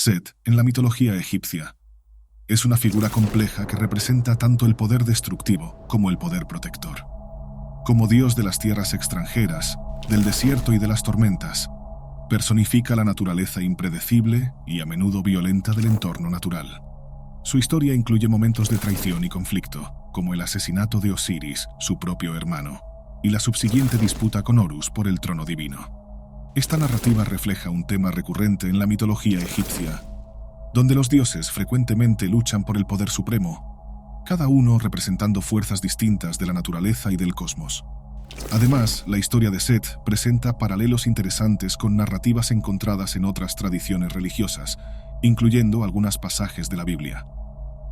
Set, en la mitología egipcia, es una figura compleja que representa tanto el poder destructivo como el poder protector. Como dios de las tierras extranjeras, del desierto y de las tormentas, personifica la naturaleza impredecible y a menudo violenta del entorno natural. Su historia incluye momentos de traición y conflicto, como el asesinato de Osiris, su propio hermano, y la subsiguiente disputa con Horus por el trono divino. Esta narrativa refleja un tema recurrente en la mitología egipcia, donde los dioses frecuentemente luchan por el poder supremo, cada uno representando fuerzas distintas de la naturaleza y del cosmos. Además, la historia de Set presenta paralelos interesantes con narrativas encontradas en otras tradiciones religiosas, incluyendo algunos pasajes de la Biblia.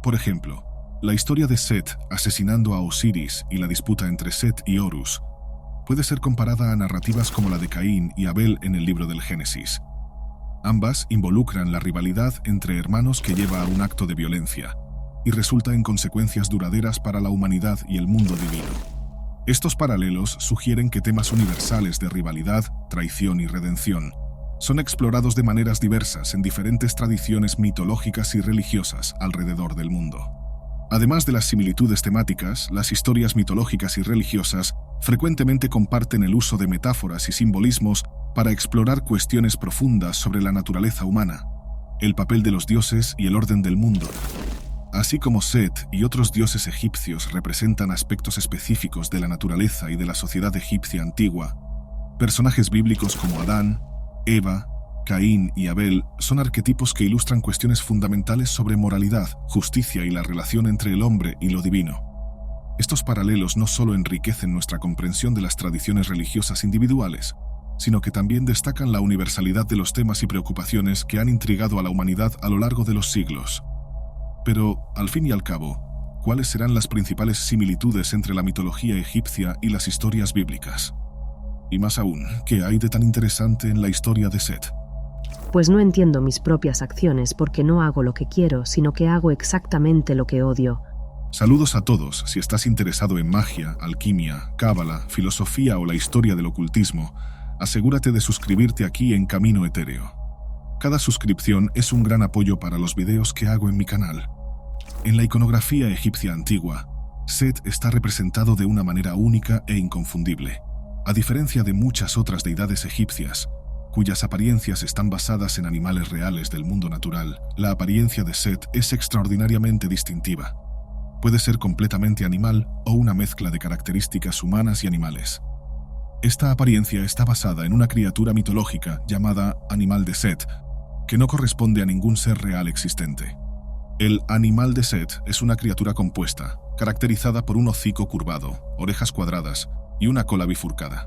Por ejemplo, la historia de Set asesinando a Osiris y la disputa entre Set y Horus puede ser comparada a narrativas como la de Caín y Abel en el libro del Génesis. Ambas involucran la rivalidad entre hermanos que lleva a un acto de violencia y resulta en consecuencias duraderas para la humanidad y el mundo divino. Estos paralelos sugieren que temas universales de rivalidad, traición y redención son explorados de maneras diversas en diferentes tradiciones mitológicas y religiosas alrededor del mundo. Además de las similitudes temáticas, las historias mitológicas y religiosas frecuentemente comparten el uso de metáforas y simbolismos para explorar cuestiones profundas sobre la naturaleza humana, el papel de los dioses y el orden del mundo. Así como Set y otros dioses egipcios representan aspectos específicos de la naturaleza y de la sociedad egipcia antigua, personajes bíblicos como Adán, Eva, Caín y Abel son arquetipos que ilustran cuestiones fundamentales sobre moralidad, justicia y la relación entre el hombre y lo divino. Estos paralelos no solo enriquecen nuestra comprensión de las tradiciones religiosas individuales, sino que también destacan la universalidad de los temas y preocupaciones que han intrigado a la humanidad a lo largo de los siglos. Pero, al fin y al cabo, ¿cuáles serán las principales similitudes entre la mitología egipcia y las historias bíblicas? Y más aún, ¿qué hay de tan interesante en la historia de Set? Pues no entiendo mis propias acciones porque no hago lo que quiero, sino que hago exactamente lo que odio. Saludos a todos. Si estás interesado en magia, alquimia, cábala, filosofía o la historia del ocultismo, asegúrate de suscribirte aquí en Camino Etéreo. Cada suscripción es un gran apoyo para los videos que hago en mi canal. En la iconografía egipcia antigua, Set está representado de una manera única e inconfundible, a diferencia de muchas otras deidades egipcias, cuyas apariencias están basadas en animales reales del mundo natural. La apariencia de Set es extraordinariamente distintiva. Puede ser completamente animal o una mezcla de características humanas y animales. Esta apariencia está basada en una criatura mitológica llamada Animal de Set, que no corresponde a ningún ser real existente. El Animal de Set es una criatura compuesta, caracterizada por un hocico curvado, orejas cuadradas y una cola bifurcada.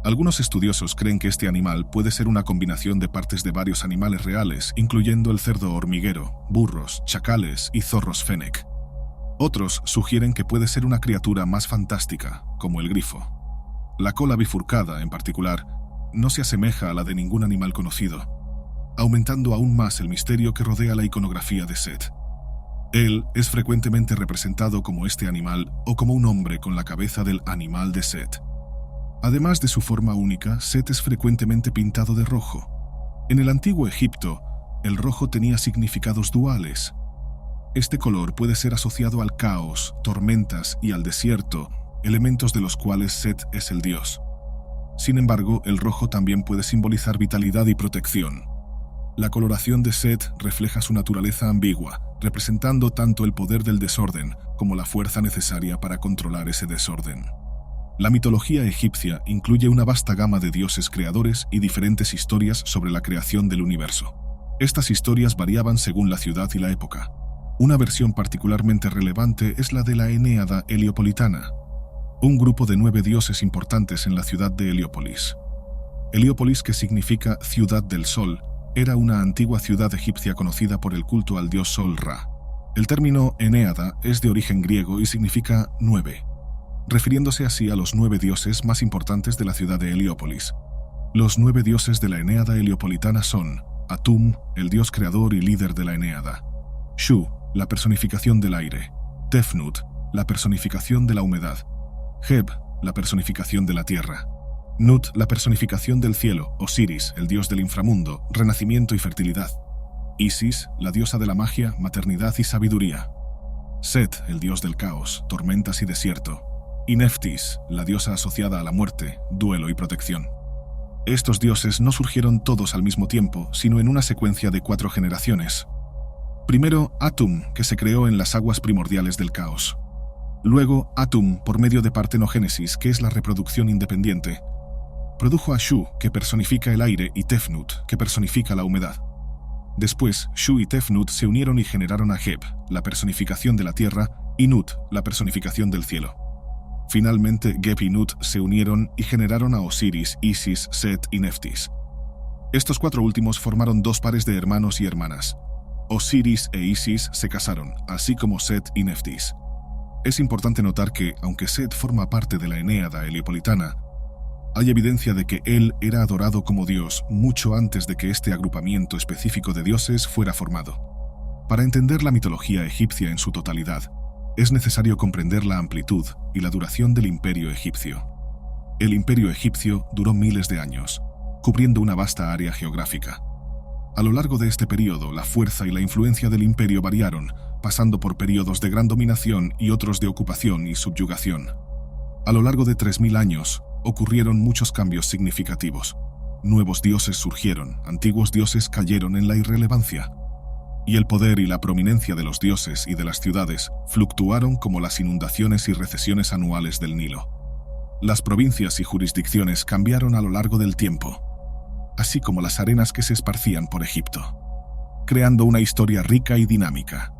Algunos estudiosos creen que este animal puede ser una combinación de partes de varios animales reales, incluyendo el cerdo hormiguero, burros, chacales y zorros fennec. Otros sugieren que puede ser una criatura más fantástica, como el grifo. La cola bifurcada, en particular, no se asemeja a la de ningún animal conocido, aumentando aún más el misterio que rodea la iconografía de Set. Él es frecuentemente representado como este animal o como un hombre con la cabeza del Animal de Set. Además de su forma única, Set es frecuentemente pintado de rojo. En el antiguo Egipto, el rojo tenía significados duales. Este color puede ser asociado al caos, tormentas y al desierto, elementos de los cuales Set es el dios. Sin embargo, el rojo también puede simbolizar vitalidad y protección. La coloración de Set refleja su naturaleza ambigua, representando tanto el poder del desorden como la fuerza necesaria para controlar ese desorden. La mitología egipcia incluye una vasta gama de dioses creadores y diferentes historias sobre la creación del universo. Estas historias variaban según la ciudad y la época. Una versión particularmente relevante es la de la Enéada heliopolitana, un grupo de 9 dioses importantes en la ciudad de Heliópolis. Heliópolis, que significa ciudad del sol, era una antigua ciudad egipcia conocida por el culto al dios Sol Ra. El término Enéada es de origen griego y significa 9, refiriéndose así a los 9 dioses más importantes de la ciudad de Heliópolis. Los 9 dioses de la Enéada heliopolitana son Atum, el dios creador y líder de la Enéada; Shu, la personificación del aire; Tefnut, la personificación de la humedad; Heb, la personificación de la tierra; Nut, la personificación del cielo; Osiris, el dios del inframundo, renacimiento y fertilidad; Isis, la diosa de la magia, maternidad y sabiduría. Set, el dios del caos, tormentas y desierto. Y Neftis, la diosa asociada a la muerte, duelo y protección. Estos dioses no surgieron todos al mismo tiempo, sino en una secuencia de 4 generaciones. Primero, Atum, que se creó en las aguas primordiales del caos. Luego, Atum, por medio de partenogénesis, que es la reproducción independiente, produjo a Shu, que personifica el aire, y Tefnut, que personifica la humedad. Después, Shu y Tefnut se unieron y generaron a Heb, la personificación de la tierra, y Nut, la personificación del cielo. Finalmente, Geb y Nut se unieron y generaron a Osiris, Isis, Set y Neftis. Estos 4 últimos formaron 2 pares de hermanos y hermanas. Osiris e Isis se casaron, así como Set y Neftis. Es importante notar que, aunque Set forma parte de la Enéada heliopolitana, hay evidencia de que él era adorado como dios mucho antes de que este agrupamiento específico de dioses fuera formado. Para entender la mitología egipcia en su totalidad, es necesario comprender la amplitud y la duración del imperio egipcio. El imperio egipcio duró miles de años, cubriendo una vasta área geográfica. A lo largo de este periodo, la fuerza y la influencia del imperio variaron, pasando por periodos de gran dominación y otros de ocupación y subyugación. A lo largo de 3000 años, ocurrieron muchos cambios significativos. Nuevos dioses surgieron, antiguos dioses cayeron en la irrelevancia. Y el poder y la prominencia de los dioses y de las ciudades fluctuaron como las inundaciones y recesiones anuales del Nilo. Las provincias y jurisdicciones cambiaron a lo largo del tiempo, así como las arenas que se esparcían por Egipto, creando una historia rica y dinámica.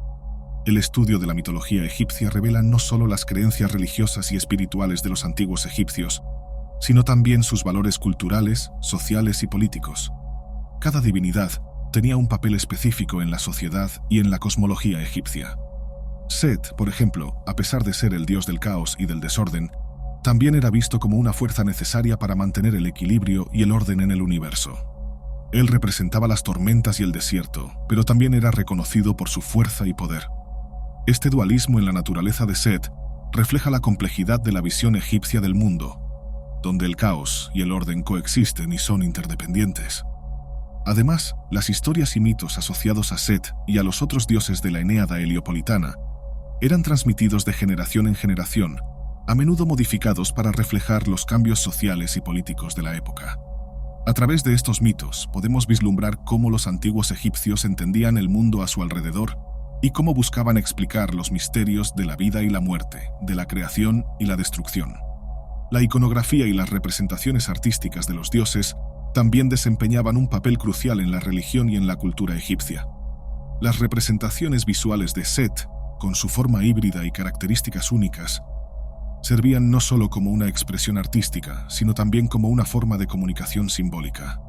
El estudio de la mitología egipcia revela no solo las creencias religiosas y espirituales de los antiguos egipcios, sino también sus valores culturales, sociales y políticos. Cada divinidad tenía un papel específico en la sociedad y en la cosmología egipcia. Set, por ejemplo, a pesar de ser el dios del caos y del desorden, también era visto como una fuerza necesaria para mantener el equilibrio y el orden en el universo. Él representaba las tormentas y el desierto, pero también era reconocido por su fuerza y poder. Este dualismo en la naturaleza de Set refleja la complejidad de la visión egipcia del mundo, donde el caos y el orden coexisten y son interdependientes. Además, las historias y mitos asociados a Set y a los otros dioses de la Enéada heliopolitana eran transmitidos de generación en generación, a menudo modificados para reflejar los cambios sociales y políticos de la época. A través de estos mitos podemos vislumbrar cómo los antiguos egipcios entendían el mundo a su alrededor y cómo buscaban explicar los misterios de la vida y la muerte, de la creación y la destrucción. La iconografía y las representaciones artísticas de los dioses también desempeñaban un papel crucial en la religión y en la cultura egipcia. Las representaciones visuales de Set, con su forma híbrida y características únicas, servían no solo como una expresión artística, sino también como una forma de comunicación simbólica.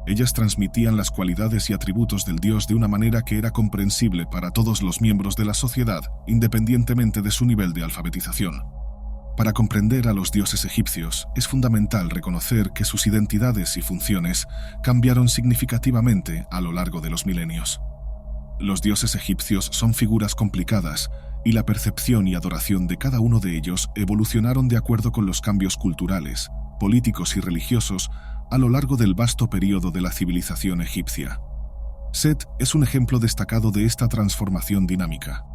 Ellas transmitían las cualidades y atributos del dios de una manera que era comprensible para todos los miembros de la sociedad, independientemente de su nivel de alfabetización. Para comprender a los dioses egipcios, es fundamental reconocer que sus identidades y funciones cambiaron significativamente a lo largo de los milenios. Los dioses egipcios son figuras complicadas, y la percepción y adoración de cada uno de ellos evolucionaron de acuerdo con los cambios culturales, políticos y religiosos a lo largo del vasto período de la civilización egipcia. Set es un ejemplo destacado de esta transformación dinámica.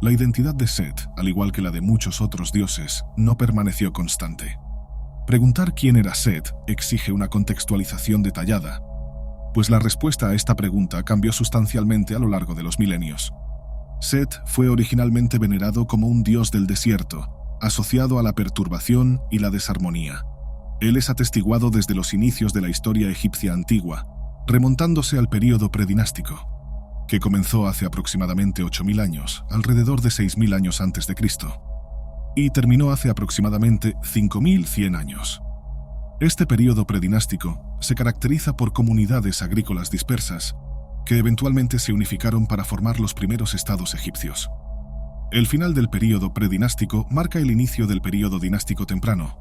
La identidad de Set, al igual que la de muchos otros dioses, no permaneció constante. Preguntar quién era Set exige una contextualización detallada, pues la respuesta a esta pregunta cambió sustancialmente a lo largo de los milenios. Set fue originalmente venerado como un dios del desierto, asociado a la perturbación y la desarmonía. Él es atestiguado desde los inicios de la historia egipcia antigua, remontándose al período predinástico, que comenzó hace aproximadamente 8000 años, alrededor de 6000 años antes de Cristo, y terminó hace aproximadamente 5100 años. Este período predinástico se caracteriza por comunidades agrícolas dispersas, que eventualmente se unificaron para formar los primeros estados egipcios. El final del período predinástico marca el inicio del período dinástico temprano,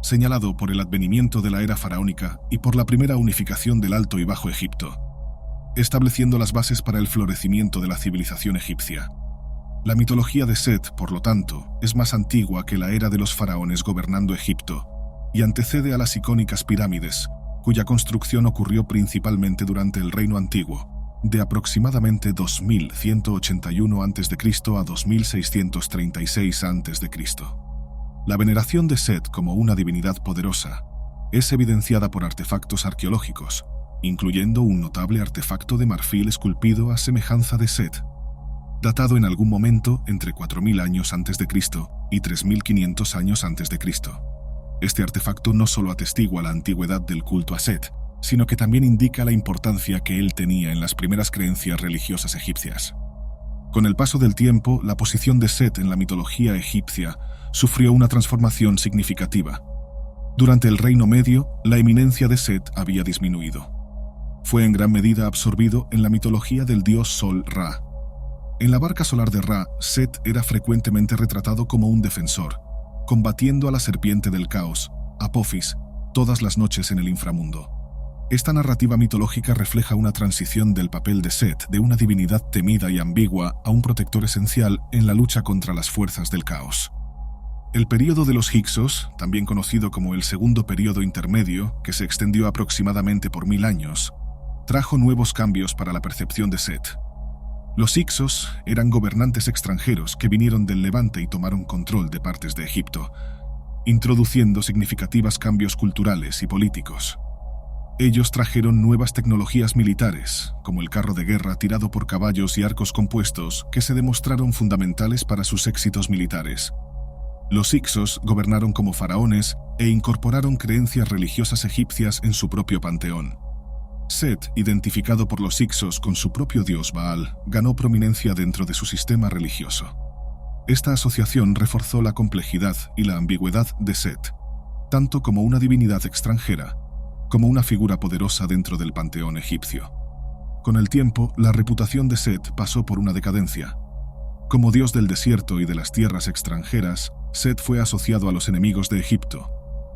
señalado por el advenimiento de la era faraónica y por la primera unificación del Alto y Bajo Egipto, estableciendo las bases para el florecimiento de la civilización egipcia. La mitología de Set, por lo tanto, es más antigua que la era de los faraones gobernando Egipto y antecede a las icónicas pirámides, cuya construcción ocurrió principalmente durante el Reino Antiguo, de aproximadamente 2181 a.C. a 2636 a.C. La veneración de Set como una divinidad poderosa es evidenciada por artefactos arqueológicos, incluyendo un notable artefacto de marfil esculpido a semejanza de Set, datado en algún momento entre 4000 años antes de Cristo y 3500 años antes de Cristo. Este artefacto no solo atestigua la antigüedad del culto a Set, sino que también indica la importancia que él tenía en las primeras creencias religiosas egipcias. Con el paso del tiempo, la posición de Set en la mitología egipcia sufrió una transformación significativa. Durante el Reino Medio, la eminencia de Set había disminuido. Fue en gran medida absorbido en la mitología del dios Sol Ra. En la barca solar de Ra, Set era frecuentemente retratado como un defensor, combatiendo a la serpiente del caos, Apophis, todas las noches en el inframundo. Esta narrativa mitológica refleja una transición del papel de Set, de una divinidad temida y ambigua, a un protector esencial en la lucha contra las fuerzas del caos. El período de los Hyksos, también conocido como el segundo período intermedio, que se extendió aproximadamente por 1000 años, trajo nuevos cambios para la percepción de Set. Los Hyksos eran gobernantes extranjeros que vinieron del Levante y tomaron control de partes de Egipto, introduciendo significativos cambios culturales y políticos. Ellos trajeron nuevas tecnologías militares, como el carro de guerra tirado por caballos y arcos compuestos, que se demostraron fundamentales para sus éxitos militares. Los Hyksos gobernaron como faraones e incorporaron creencias religiosas egipcias en su propio panteón. Set, identificado por los Hyksos con su propio dios Baal, ganó prominencia dentro de su sistema religioso. Esta asociación reforzó la complejidad y la ambigüedad de Set, tanto como una divinidad extranjera, como una figura poderosa dentro del panteón egipcio. Con el tiempo, la reputación de Set pasó por una decadencia. Como dios del desierto y de las tierras extranjeras, Set fue asociado a los enemigos de Egipto.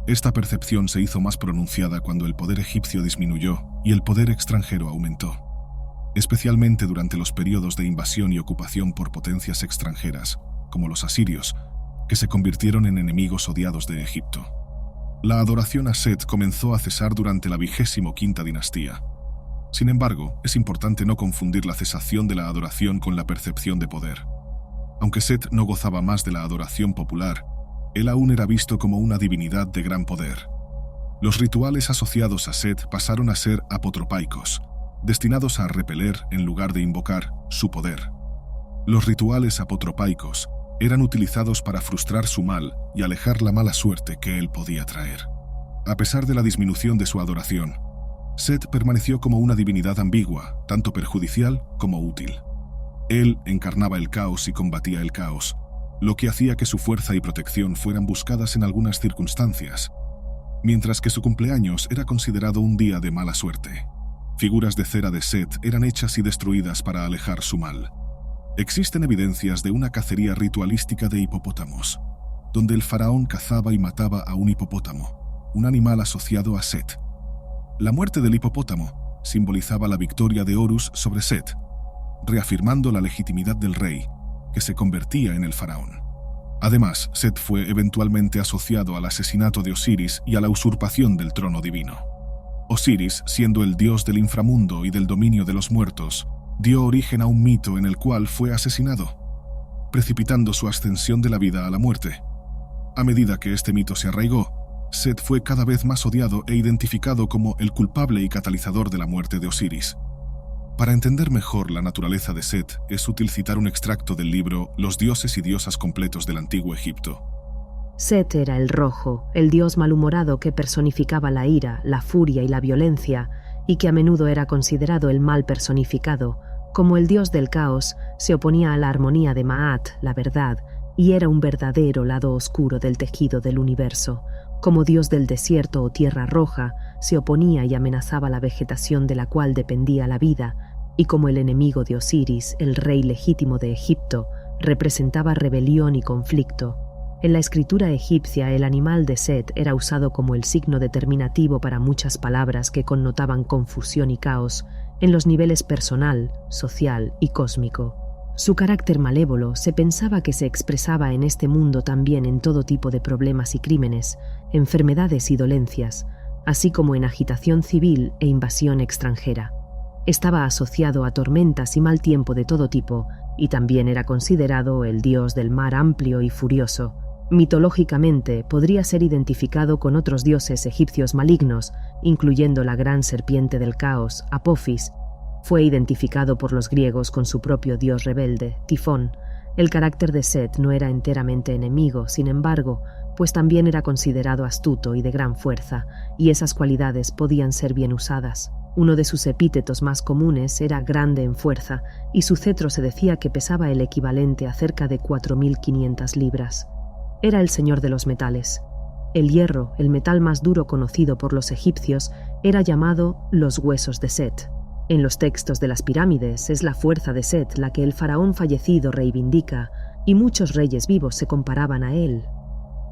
Esta percepción se hizo más pronunciada cuando el poder egipcio disminuyó y el poder extranjero aumentó, especialmente durante los periodos de invasión y ocupación por potencias extranjeras, como los asirios, que se convirtieron en enemigos odiados de Egipto. La adoración a Set comenzó a cesar durante la 25ª dinastía. Sin embargo, es importante no confundir la cesación de la adoración con la percepción de poder. Aunque Set no gozaba más de la adoración popular, él aún era visto como una divinidad de gran poder. Los rituales asociados a Set pasaron a ser apotropaicos, destinados a repeler, en lugar de invocar, su poder. Los rituales apotropaicos eran utilizados para frustrar su mal y alejar la mala suerte que él podía traer. A pesar de la disminución de su adoración, Set permaneció como una divinidad ambigua, tanto perjudicial como útil. Él encarnaba el caos y combatía el caos, lo que hacía que su fuerza y protección fueran buscadas en algunas circunstancias, mientras que su cumpleaños era considerado un día de mala suerte. Figuras de cera de Set eran hechas y destruidas para alejar su mal. Existen evidencias de una cacería ritualística de hipopótamos, donde el faraón cazaba y mataba a un hipopótamo, un animal asociado a Set. La muerte del hipopótamo simbolizaba la victoria de Horus sobre Set, reafirmando la legitimidad del rey, que se convertía en el faraón. Además, Set fue eventualmente asociado al asesinato de Osiris y a la usurpación del trono divino. Osiris, siendo el dios del inframundo y del dominio de los muertos, dio origen a un mito en el cual fue asesinado, precipitando su ascensión de la vida a la muerte. A medida que este mito se arraigó, Set fue cada vez más odiado e identificado como el culpable y catalizador de la muerte de Osiris. Para entender mejor la naturaleza de Set, es útil citar un extracto del libro Los dioses y diosas completos del Antiguo Egipto. Set era el rojo, el dios malhumorado que personificaba la ira, la furia y la violencia, y que a menudo era considerado el mal personificado. Como el dios del caos, se oponía a la armonía de Maat, la verdad, y era un verdadero lado oscuro del tejido del universo. Como dios del desierto o tierra roja, se oponía y amenazaba la vegetación de la cual dependía la vida, y como el enemigo de Osiris, el rey legítimo de Egipto, representaba rebelión y conflicto. En la escritura egipcia, el animal de Set era usado como el signo determinativo para muchas palabras que connotaban confusión y caos en los niveles personal, social y cósmico. Su carácter malévolo se pensaba que se expresaba en este mundo también en todo tipo de problemas y crímenes, enfermedades y dolencias, así como en agitación civil e invasión extranjera. Estaba asociado a tormentas y mal tiempo de todo tipo, y también era considerado el dios del mar amplio y furioso. Mitológicamente, podría ser identificado con otros dioses egipcios malignos, incluyendo la gran serpiente del caos, Apophis. Fue identificado por los griegos con su propio dios rebelde, Tifón. El carácter de Set no era enteramente enemigo, sin embargo, pues también era considerado astuto y de gran fuerza, y esas cualidades podían ser bien usadas. Uno de sus epítetos más comunes era grande en fuerza, y su cetro se decía que pesaba el equivalente a cerca de 4.500 libras. Era el señor de los metales. El hierro, el metal más duro conocido por los egipcios, era llamado los huesos de Set. En los textos de las pirámides es la fuerza de Set la que el faraón fallecido reivindica, y muchos reyes vivos se comparaban a él.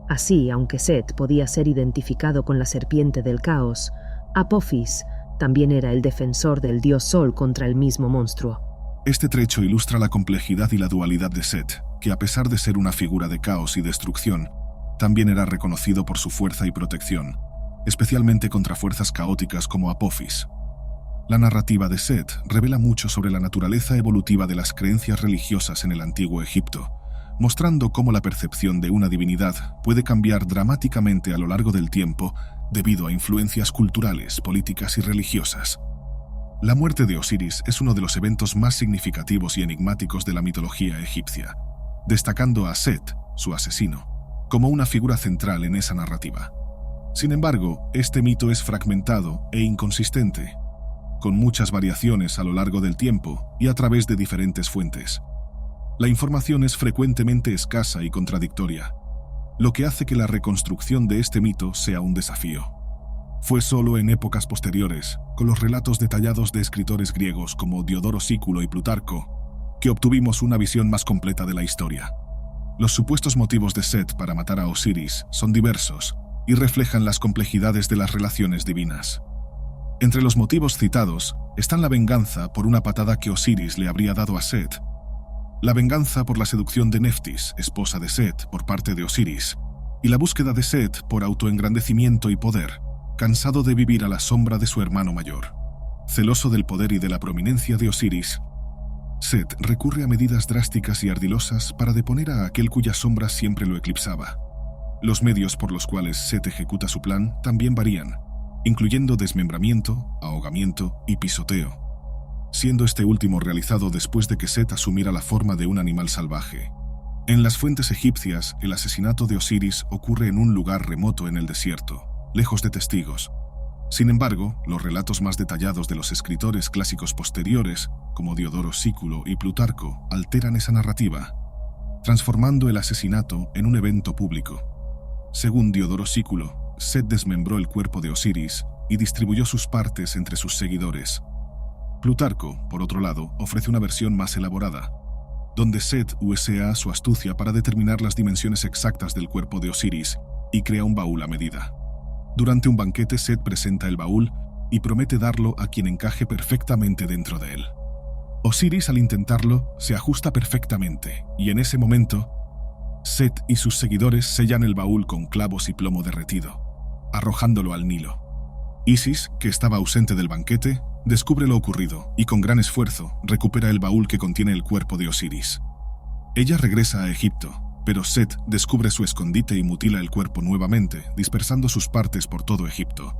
Así, aunque Set podía ser identificado con la serpiente del caos, Apophis también era el defensor del dios Sol contra el mismo monstruo. Este trecho ilustra la complejidad y la dualidad de Set, que a pesar de ser una figura de caos y destrucción, también era reconocido por su fuerza y protección, especialmente contra fuerzas caóticas como Apophis. La narrativa de Set revela mucho sobre la naturaleza evolutiva de las creencias religiosas en el antiguo Egipto, mostrando cómo la percepción de una divinidad puede cambiar dramáticamente a lo largo del tiempo debido a influencias culturales, políticas y religiosas. La muerte de Osiris es uno de los eventos más significativos y enigmáticos de la mitología egipcia, destacando a Set, su asesino, como una figura central en esa narrativa. Sin embargo, este mito es fragmentado e inconsistente, con muchas variaciones a lo largo del tiempo y a través de diferentes fuentes. La información es frecuentemente escasa y contradictoria, lo que hace que la reconstrucción de este mito sea un desafío. Fue solo en épocas posteriores, con los relatos detallados de escritores griegos como Diodoro Sículo y Plutarco, que obtuvimos una visión más completa de la historia. Los supuestos motivos de Set para matar a Osiris son diversos y reflejan las complejidades de las relaciones divinas. Entre los motivos citados están la venganza por una patada que Osiris le habría dado a Set, la venganza por la seducción de Neftis, esposa de Set, por parte de Osiris, y la búsqueda de Set por autoengrandecimiento y poder, cansado de vivir a la sombra de su hermano mayor. Celoso del poder y de la prominencia de Osiris, Set recurre a medidas drásticas y ardilosas para deponer a aquel cuya sombra siempre lo eclipsaba. Los medios por los cuales Set ejecuta su plan también varían, incluyendo desmembramiento, ahogamiento y pisoteo, siendo este último realizado después de que Set asumiera la forma de un animal salvaje. En las fuentes egipcias, el asesinato de Osiris ocurre en un lugar remoto en el desierto, lejos de testigos. Sin embargo, los relatos más detallados de los escritores clásicos posteriores, como Diodoro Sículo y Plutarco, alteran esa narrativa, transformando el asesinato en un evento público. Según Diodoro Sículo, Set desmembró el cuerpo de Osiris y distribuyó sus partes entre sus seguidores. Plutarco, por otro lado, ofrece una versión más elaborada, donde Set usa su astucia para determinar las dimensiones exactas del cuerpo de Osiris y crea un baúl a medida. Durante un banquete, Set presenta el baúl y promete darlo a quien encaje perfectamente dentro de él. Osiris, al intentarlo, se ajusta perfectamente, y en ese momento, Set y sus seguidores sellan el baúl con clavos y plomo derretido, arrojándolo al Nilo. Isis, que estaba ausente del banquete, descubre lo ocurrido y con gran esfuerzo recupera el baúl que contiene el cuerpo de Osiris. Ella regresa a Egipto, pero Set descubre su escondite y mutila el cuerpo nuevamente, dispersando sus partes por todo Egipto.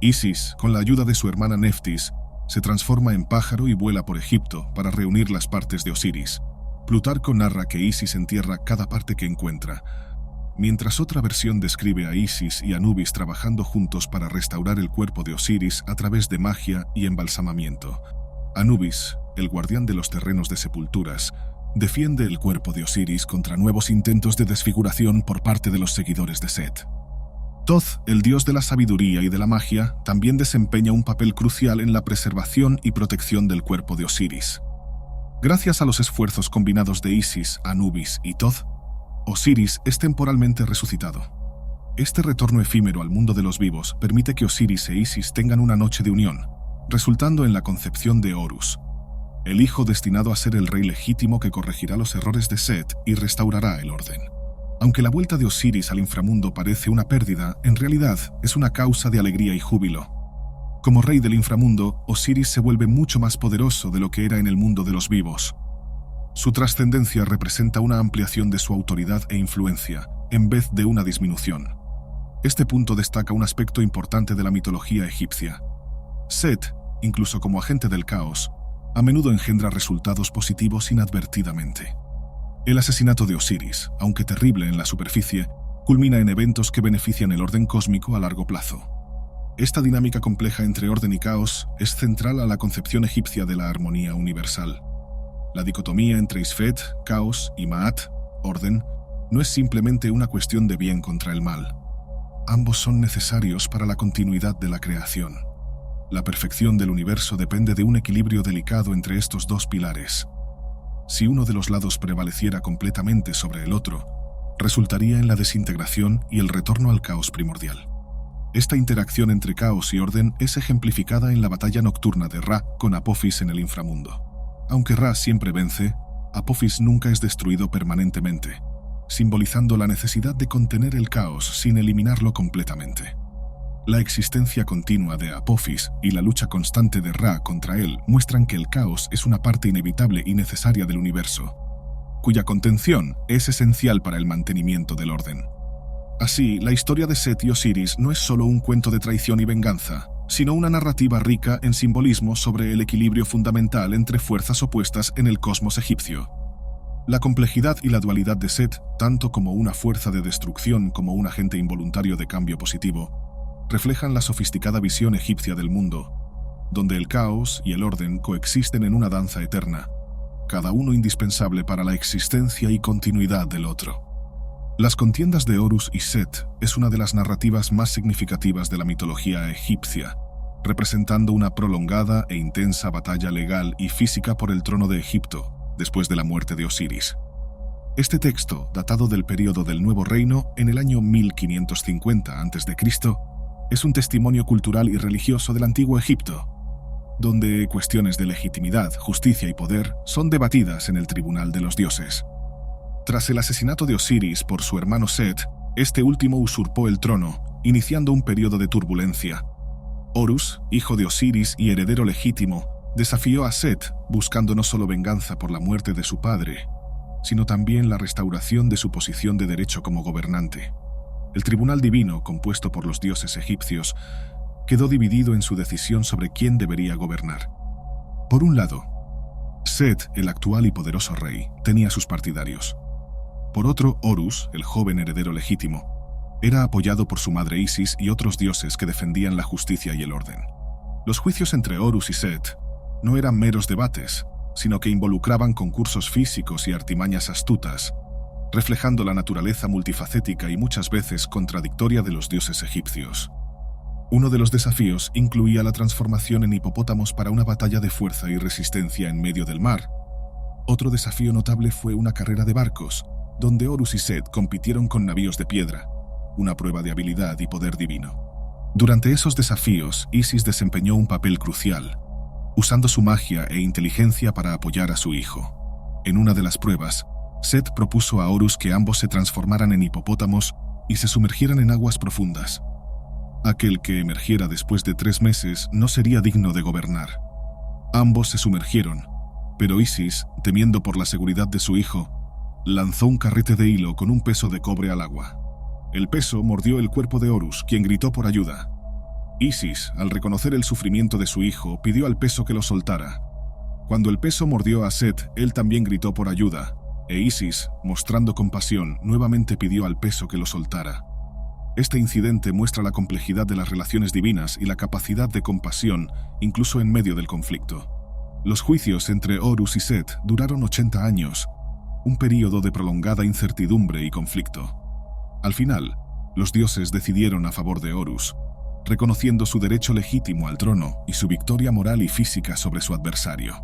Isis, con la ayuda de su hermana Neftis, se transforma en pájaro y vuela por Egipto para reunir las partes de Osiris. Plutarco narra que Isis entierra cada parte que encuentra, mientras otra versión describe a Isis y Anubis trabajando juntos para restaurar el cuerpo de Osiris a través de magia y embalsamamiento. Anubis, el guardián de los terrenos de sepulturas, defiende el cuerpo de Osiris contra nuevos intentos de desfiguración por parte de los seguidores de Set. Thoth, el dios de la sabiduría y de la magia, también desempeña un papel crucial en la preservación y protección del cuerpo de Osiris. Gracias a los esfuerzos combinados de Isis, Anubis y Thoth, Osiris es temporalmente resucitado. Este retorno efímero al mundo de los vivos permite que Osiris e Isis tengan una noche de unión, resultando en la concepción de Horus, el hijo destinado a ser el rey legítimo que corregirá los errores de Set y restaurará el orden. Aunque la vuelta de Osiris al inframundo parece una pérdida, en realidad es una causa de alegría y júbilo. Como rey del inframundo, Osiris se vuelve mucho más poderoso de lo que era en el mundo de los vivos. Su trascendencia representa una ampliación de su autoridad e influencia, en vez de una disminución. Este punto destaca un aspecto importante de la mitología egipcia. Set, incluso como agente del caos, a menudo engendra resultados positivos inadvertidamente. El asesinato de Osiris, aunque terrible en la superficie, culmina en eventos que benefician el orden cósmico a largo plazo. Esta dinámica compleja entre orden y caos es central a la concepción egipcia de la armonía universal. La dicotomía entre Isfet, caos, y Maat, orden, no es simplemente una cuestión de bien contra el mal. Ambos son necesarios para la continuidad de la creación. La perfección del universo depende de un equilibrio delicado entre estos dos pilares. Si uno de los lados prevaleciera completamente sobre el otro, resultaría en la desintegración y el retorno al caos primordial. Esta interacción entre caos y orden es ejemplificada en la batalla nocturna de Ra con Apophis en el inframundo. Aunque Ra siempre vence, Apophis nunca es destruido permanentemente, simbolizando la necesidad de contener el caos sin eliminarlo completamente. La existencia continua de Apophis y la lucha constante de Ra contra él muestran que el caos es una parte inevitable y necesaria del universo, cuya contención es esencial para el mantenimiento del orden. Así, la historia de Set y Osiris no es solo un cuento de traición y venganza, sino una narrativa rica en simbolismo sobre el equilibrio fundamental entre fuerzas opuestas en el cosmos egipcio. La complejidad y la dualidad de Set, tanto como una fuerza de destrucción como un agente involuntario de cambio positivo, reflejan la sofisticada visión egipcia del mundo, donde el caos y el orden coexisten en una danza eterna, cada uno indispensable para la existencia y continuidad del otro. Las contiendas de Horus y Set es una de las narrativas más significativas de la mitología egipcia, representando una prolongada e intensa batalla legal y física por el trono de Egipto, después de la muerte de Osiris. Este texto, datado del período del Nuevo Reino en el año 1550 a.C., es un testimonio cultural y religioso del antiguo Egipto, donde cuestiones de legitimidad, justicia y poder son debatidas en el tribunal de los dioses. Tras el asesinato de Osiris por su hermano Set, este último usurpó el trono, iniciando un periodo de turbulencia. Horus, hijo de Osiris y heredero legítimo, desafió a Set, buscando no solo venganza por la muerte de su padre, sino también la restauración de su posición de derecho como gobernante. El tribunal divino, compuesto por los dioses egipcios, quedó dividido en su decisión sobre quién debería gobernar. Por un lado, Set, el actual y poderoso rey, tenía sus partidarios. Por otro, Horus, el joven heredero legítimo, era apoyado por su madre Isis y otros dioses que defendían la justicia y el orden. Los juicios entre Horus y Set no eran meros debates, sino que involucraban concursos físicos y artimañas astutas, reflejando la naturaleza multifacética y muchas veces contradictoria de los dioses egipcios. Uno de los desafíos incluía la transformación en hipopótamos para una batalla de fuerza y resistencia en medio del mar. Otro desafío notable fue una carrera de barcos, donde Horus y Set compitieron con navíos de piedra, una prueba de habilidad y poder divino. Durante esos desafíos, Isis desempeñó un papel crucial, usando su magia e inteligencia para apoyar a su hijo. En una de las pruebas, Set propuso a Horus que ambos se transformaran en hipopótamos y se sumergieran en aguas profundas. Aquel que emergiera después de 3 meses no sería digno de gobernar. Ambos se sumergieron, pero Isis, temiendo por la seguridad de su hijo, lanzó un carrete de hilo con un peso de cobre al agua. El peso mordió el cuerpo de Horus, quien gritó por ayuda. Isis, al reconocer el sufrimiento de su hijo, pidió al peso que lo soltara. Cuando el peso mordió a Set, él también gritó por ayuda, e Isis, mostrando compasión, nuevamente pidió al peso que lo soltara. Este incidente muestra la complejidad de las relaciones divinas y la capacidad de compasión, incluso en medio del conflicto. Los juicios entre Horus y Set duraron 80 años, un período de prolongada incertidumbre y conflicto. Al final, los dioses decidieron a favor de Horus, reconociendo su derecho legítimo al trono y su victoria moral y física sobre su adversario.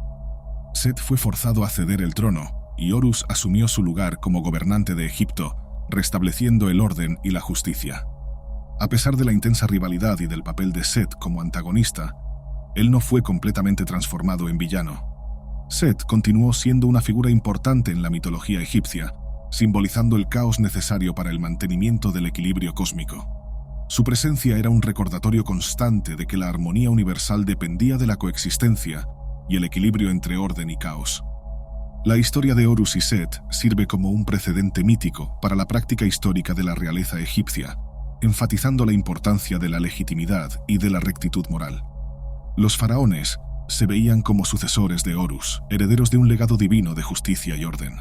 Set fue forzado a ceder el trono, y Horus asumió su lugar como gobernante de Egipto, restableciendo el orden y la justicia. A pesar de la intensa rivalidad y del papel de Set como antagonista, él no fue completamente transformado en villano. Set continuó siendo una figura importante en la mitología egipcia, simbolizando el caos necesario para el mantenimiento del equilibrio cósmico. Su presencia era un recordatorio constante de que la armonía universal dependía de la coexistencia y el equilibrio entre orden y caos. La historia de Horus y Set sirve como un precedente mítico para la práctica histórica de la realeza egipcia, enfatizando la importancia de la legitimidad y de la rectitud moral. Los faraones se veían como sucesores de Horus, herederos de un legado divino de justicia y orden.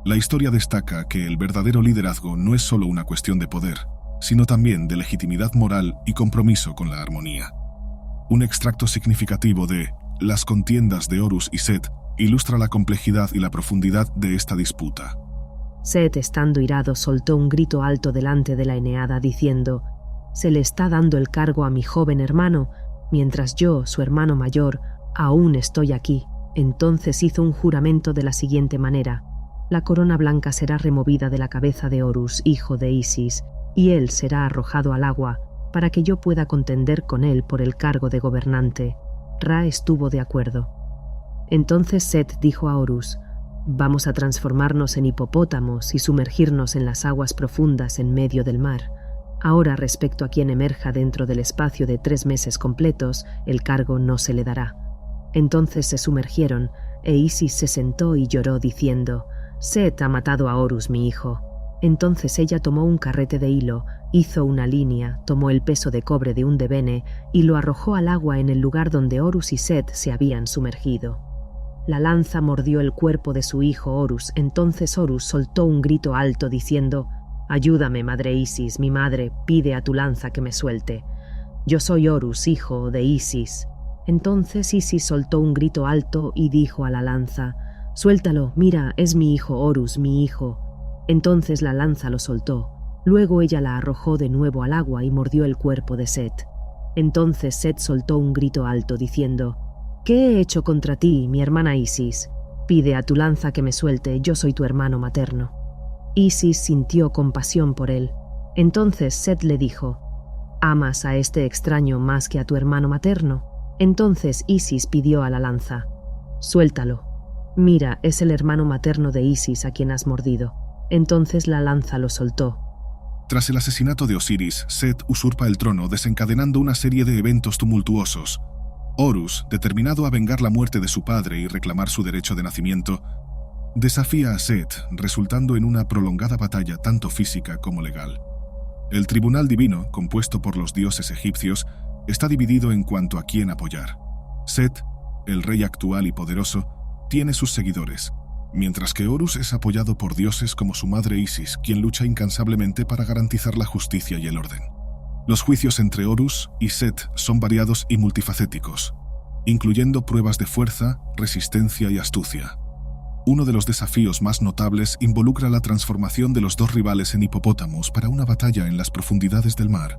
La historia destaca que el verdadero liderazgo no es solo una cuestión de poder, sino también de legitimidad moral y compromiso con la armonía. Un extracto significativo de Las contiendas de Horus y Set ilustra la complejidad y la profundidad de esta disputa. Set, estando irado, soltó un grito alto delante de la Eneada, diciendo: «Se le está dando el cargo a mi joven hermano, mientras yo, su hermano mayor, aún estoy aquí». Entonces hizo un juramento de la siguiente manera: «La corona blanca será removida de la cabeza de Horus, hijo de Isis, y él será arrojado al agua, para que yo pueda contender con él por el cargo de gobernante». Ra estuvo de acuerdo. Entonces Set dijo a Horus: «Vamos a transformarnos en hipopótamos y sumergirnos en las aguas profundas en medio del mar. Ahora, respecto a quien emerja dentro del espacio de 3 meses completos, el cargo no se le dará». Entonces se sumergieron, e Isis se sentó y lloró diciendo: «Set ha matado a Horus, mi hijo». Entonces ella tomó un carrete de hilo, hizo una línea, tomó el peso de cobre de un debene y lo arrojó al agua en el lugar donde Horus y Set se habían sumergido. La lanza mordió el cuerpo de su hijo Horus. Entonces Horus soltó un grito alto diciendo: «Ayúdame, madre Isis, mi madre, pide a tu lanza que me suelte. Yo soy Horus, hijo de Isis». Entonces Isis soltó un grito alto y dijo a la lanza: «Suéltalo, mira, es mi hijo Horus, mi hijo». Entonces la lanza lo soltó. Luego ella la arrojó de nuevo al agua y mordió el cuerpo de Set. Entonces Set soltó un grito alto diciendo: «¿Qué he hecho contra ti, mi hermana Isis? Pide a tu lanza que me suelte, yo soy tu hermano materno». Isis sintió compasión por él. Entonces Set le dijo: «¿Amas a este extraño más que a tu hermano materno?». Entonces Isis pidió a la lanza: «Suéltalo. Mira, es el hermano materno de Isis a quien has mordido». Entonces la lanza lo soltó. Tras el asesinato de Osiris, Set usurpa el trono, desencadenando una serie de eventos tumultuosos. Horus, determinado a vengar la muerte de su padre y reclamar su derecho de nacimiento, desafía a Set, resultando en una prolongada batalla tanto física como legal. El tribunal divino, compuesto por los dioses egipcios, está dividido en cuanto a quién apoyar. Set, el rey actual y poderoso, tiene sus seguidores, mientras que Horus es apoyado por dioses como su madre Isis, quien lucha incansablemente para garantizar la justicia y el orden. Los juicios entre Horus y Set son variados y multifacéticos, incluyendo pruebas de fuerza, resistencia y astucia. Uno de los desafíos más notables involucra la transformación de los dos rivales en hipopótamos para una batalla en las profundidades del mar,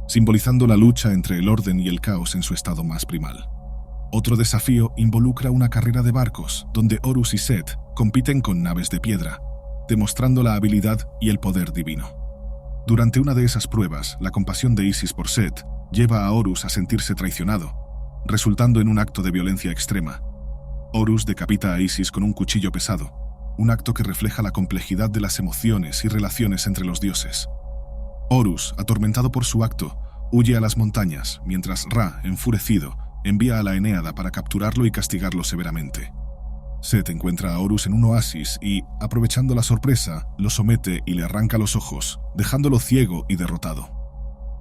simbolizando la lucha entre el orden y el caos en su estado más primal. Otro desafío involucra una carrera de barcos, donde Horus y Set compiten con naves de piedra, demostrando la habilidad y el poder divino. Durante una de esas pruebas, la compasión de Isis por Set lleva a Horus a sentirse traicionado, resultando en un acto de violencia extrema. Horus decapita a Isis con un cuchillo pesado, un acto que refleja la complejidad de las emociones y relaciones entre los dioses. Horus, atormentado por su acto, huye a las montañas, mientras Ra, enfurecido, envía a la Eneada para capturarlo y castigarlo severamente. Set encuentra a Horus en un oasis y, aprovechando la sorpresa, lo somete y le arranca los ojos, dejándolo ciego y derrotado.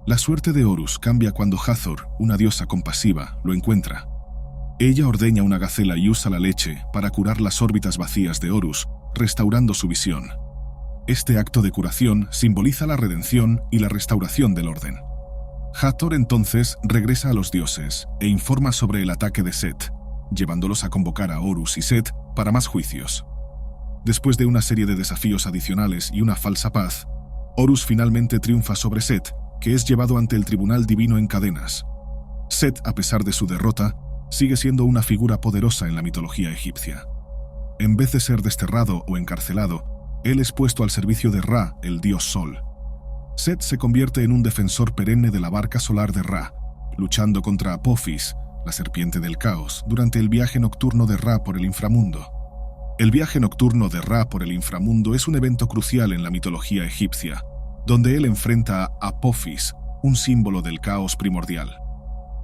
La suerte de Horus cambia cuando Hathor, una diosa compasiva, lo encuentra. Ella ordeña una gacela y usa la leche para curar las órbitas vacías de Horus, restaurando su visión. Este acto de curación simboliza la redención y la restauración del orden. Hathor entonces regresa a los dioses e informa sobre el ataque de Set, llevándolos a convocar a Horus y Set para más juicios. Después de una serie de desafíos adicionales y una falsa paz, Horus finalmente triunfa sobre Set, que es llevado ante el tribunal divino en cadenas. Set, a pesar de su derrota, sigue siendo una figura poderosa en la mitología egipcia. En vez de ser desterrado o encarcelado, él es puesto al servicio de Ra, el dios Sol. Set se convierte en un defensor perenne de la barca solar de Ra, luchando contra Apophis, la serpiente del caos, durante el viaje nocturno de Ra por el inframundo. El viaje nocturno de Ra por el inframundo es un evento crucial en la mitología egipcia, donde él enfrenta a Apophis, un símbolo del caos primordial.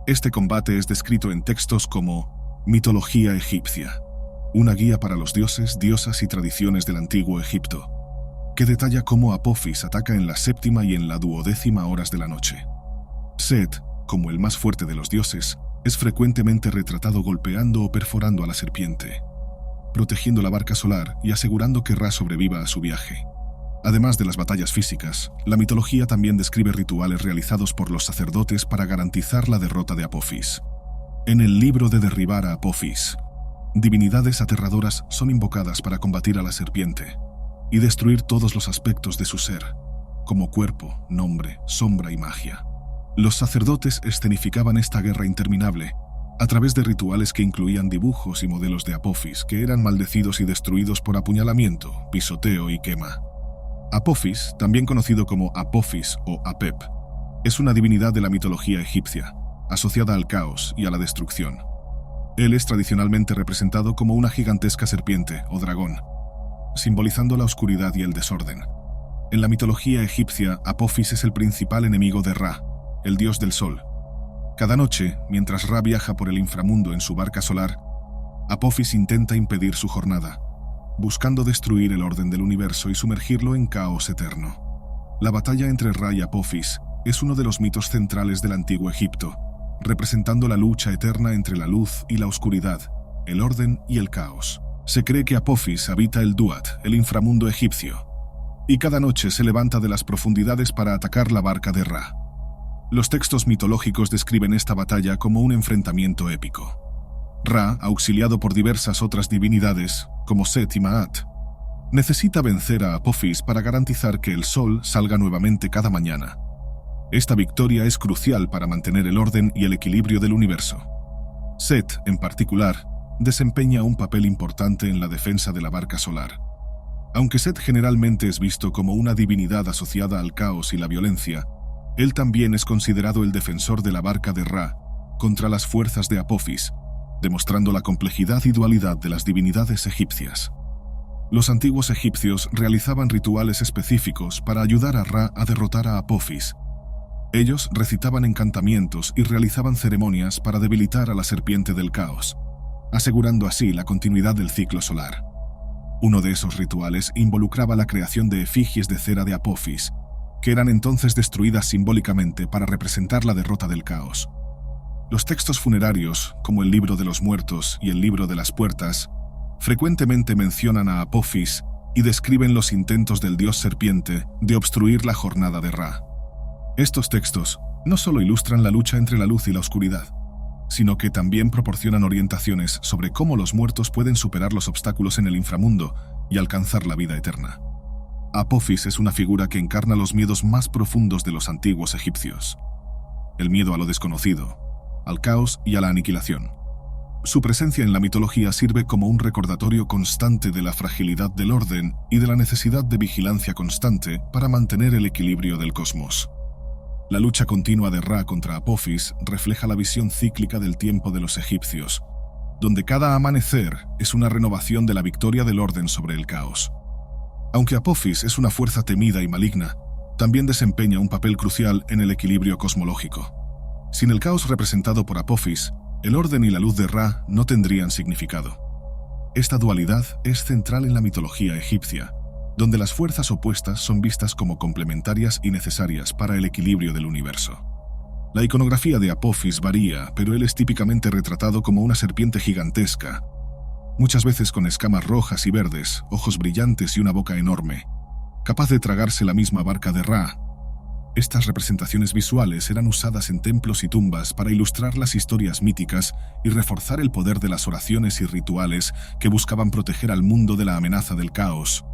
Este combate es descrito en textos como Mitología egipcia, una guía para los dioses, diosas y tradiciones del antiguo Egipto, que detalla cómo Apophis ataca en la 7ª y en la 12ª horas de la noche. Set, como el más fuerte de los dioses, es frecuentemente retratado golpeando o perforando a la serpiente, protegiendo la barca solar y asegurando que Ra sobreviva a su viaje. Además de las batallas físicas, la mitología también describe rituales realizados por los sacerdotes para garantizar la derrota de Apophis. En el libro de Derribar a Apophis, divinidades aterradoras son invocadas para combatir a la serpiente y destruir todos los aspectos de su ser, como cuerpo, nombre, sombra y magia. Los sacerdotes escenificaban esta guerra interminable a través de rituales que incluían dibujos y modelos de Apophis que eran maldecidos y destruidos por apuñalamiento, pisoteo y quema. Apophis, también conocido como Apophis o Apep, es una divinidad de la mitología egipcia, asociada al caos y a la destrucción. Él es tradicionalmente representado como una gigantesca serpiente o dragón, simbolizando la oscuridad y el desorden. En la mitología egipcia, Apophis es el principal enemigo de Ra, el dios del sol. Cada noche, mientras Ra viaja por el inframundo en su barca solar, Apophis intenta impedir su jornada, buscando destruir el orden del universo y sumergirlo en caos eterno. La batalla entre Ra y Apophis es uno de los mitos centrales del antiguo Egipto, representando la lucha eterna entre la luz y la oscuridad, el orden y el caos. Se cree que Apophis habita el Duat, el inframundo egipcio, y cada noche se levanta de las profundidades para atacar la barca de Ra. Los textos mitológicos describen esta batalla como un enfrentamiento épico. Ra, auxiliado por diversas otras divinidades, como Set y Maat, necesita vencer a Apophis para garantizar que el sol salga nuevamente cada mañana. Esta victoria es crucial para mantener el orden y el equilibrio del universo. Set, en particular, desempeña un papel importante en la defensa de la barca solar. Aunque Set generalmente es visto como una divinidad asociada al caos y la violencia, él también es considerado el defensor de la barca de Ra contra las fuerzas de Apophis, demostrando la complejidad y dualidad de las divinidades egipcias. Los antiguos egipcios realizaban rituales específicos para ayudar a Ra a derrotar a Apophis. Ellos recitaban encantamientos y realizaban ceremonias para debilitar a la serpiente del caos, asegurando así la continuidad del ciclo solar. Uno de esos rituales involucraba la creación de efigies de cera de Apophis, que eran entonces destruidas simbólicamente para representar la derrota del caos. Los textos funerarios, como el Libro de los Muertos y el Libro de las Puertas, frecuentemente mencionan a Apophis y describen los intentos del dios serpiente de obstruir la jornada de Ra. Estos textos no solo ilustran la lucha entre la luz y la oscuridad, sino que también proporcionan orientaciones sobre cómo los muertos pueden superar los obstáculos en el inframundo y alcanzar la vida eterna. Apophis es una figura que encarna los miedos más profundos de los antiguos egipcios: el miedo a lo desconocido, al caos y a la aniquilación. Su presencia en la mitología sirve como un recordatorio constante de la fragilidad del orden y de la necesidad de vigilancia constante para mantener el equilibrio del cosmos. La lucha continua de Ra contra Apophis refleja la visión cíclica del tiempo de los egipcios, donde cada amanecer es una renovación de la victoria del orden sobre el caos. Aunque Apophis es una fuerza temida y maligna, también desempeña un papel crucial en el equilibrio cosmológico. Sin el caos representado por Apophis, el orden y la luz de Ra no tendrían significado. Esta dualidad es central en la mitología egipcia, donde las fuerzas opuestas son vistas como complementarias y necesarias para el equilibrio del universo. La iconografía de Apophis varía, pero él es típicamente retratado como una serpiente gigantesca, muchas veces con escamas rojas y verdes, ojos brillantes y una boca enorme, capaz de tragarse la misma barca de Ra. Estas representaciones visuales eran usadas en templos y tumbas para ilustrar las historias míticas y reforzar el poder de las oraciones y rituales que buscaban proteger al mundo de la amenaza del caos.